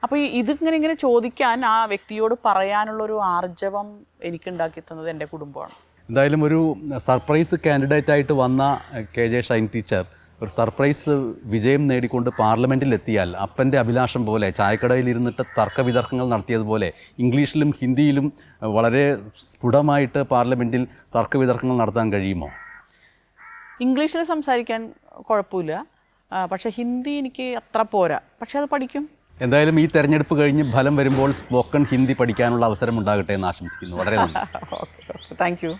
Speaker 2: അപ്പോൾ ഇതിങ്ങനെ ചോദിക്കാൻ ആ വ്യക്തിയോട് പറയാനുള്ളൊരു ആർജവം എനിക്കുണ്ടാക്കി തന്നത് എൻ്റെ കുടുംബമാണ്.
Speaker 1: എന്തായാലും ഒരു സർപ്രൈസ് കാൻഡിഡേറ്റായിട്ട് വന്ന KJ ഷൈൻ ടീച്ചർ ഒരു സർപ്രൈസ് വിജയം നേടിക്കൊണ്ട് പാർലമെൻറ്റിലെത്തിയാൽ അപ്പൻ്റെ അഭിലാഷം പോലെ ചായക്കടയിൽ ഇരുന്നിട്ട് തർക്കവിതർക്കങ്ങൾ നടത്തിയതുപോലെ ഇംഗ്ലീഷിലും ഹിന്ദിയിലും വളരെ സ്ഫുടമായിട്ട് പാർലമെൻറ്റിൽ തർക്കവിതർക്കങ്ങൾ നടത്താൻ കഴിയുമോ?
Speaker 2: ഇംഗ്ലീഷിൽ സംസാരിക്കാൻ കുഴപ്പമില്ല, പക്ഷേ ഹിന്ദി എനിക്ക് അത്ര പോരാ, പക്ഷേ അത് പഠിക്കും.
Speaker 1: എന്തായാലും ഈ തെരഞ്ഞെടുപ്പ് കഴിഞ്ഞ് ഫലം വരുമ്പോൾ സ്പോക്കൺ ഹിന്ദി പഠിക്കാനുള്ള അവസരം ഉണ്ടാകട്ടെ എന്ന് ആശംസിക്കുന്നു. വളരെ നന്ദി.
Speaker 2: Thank you.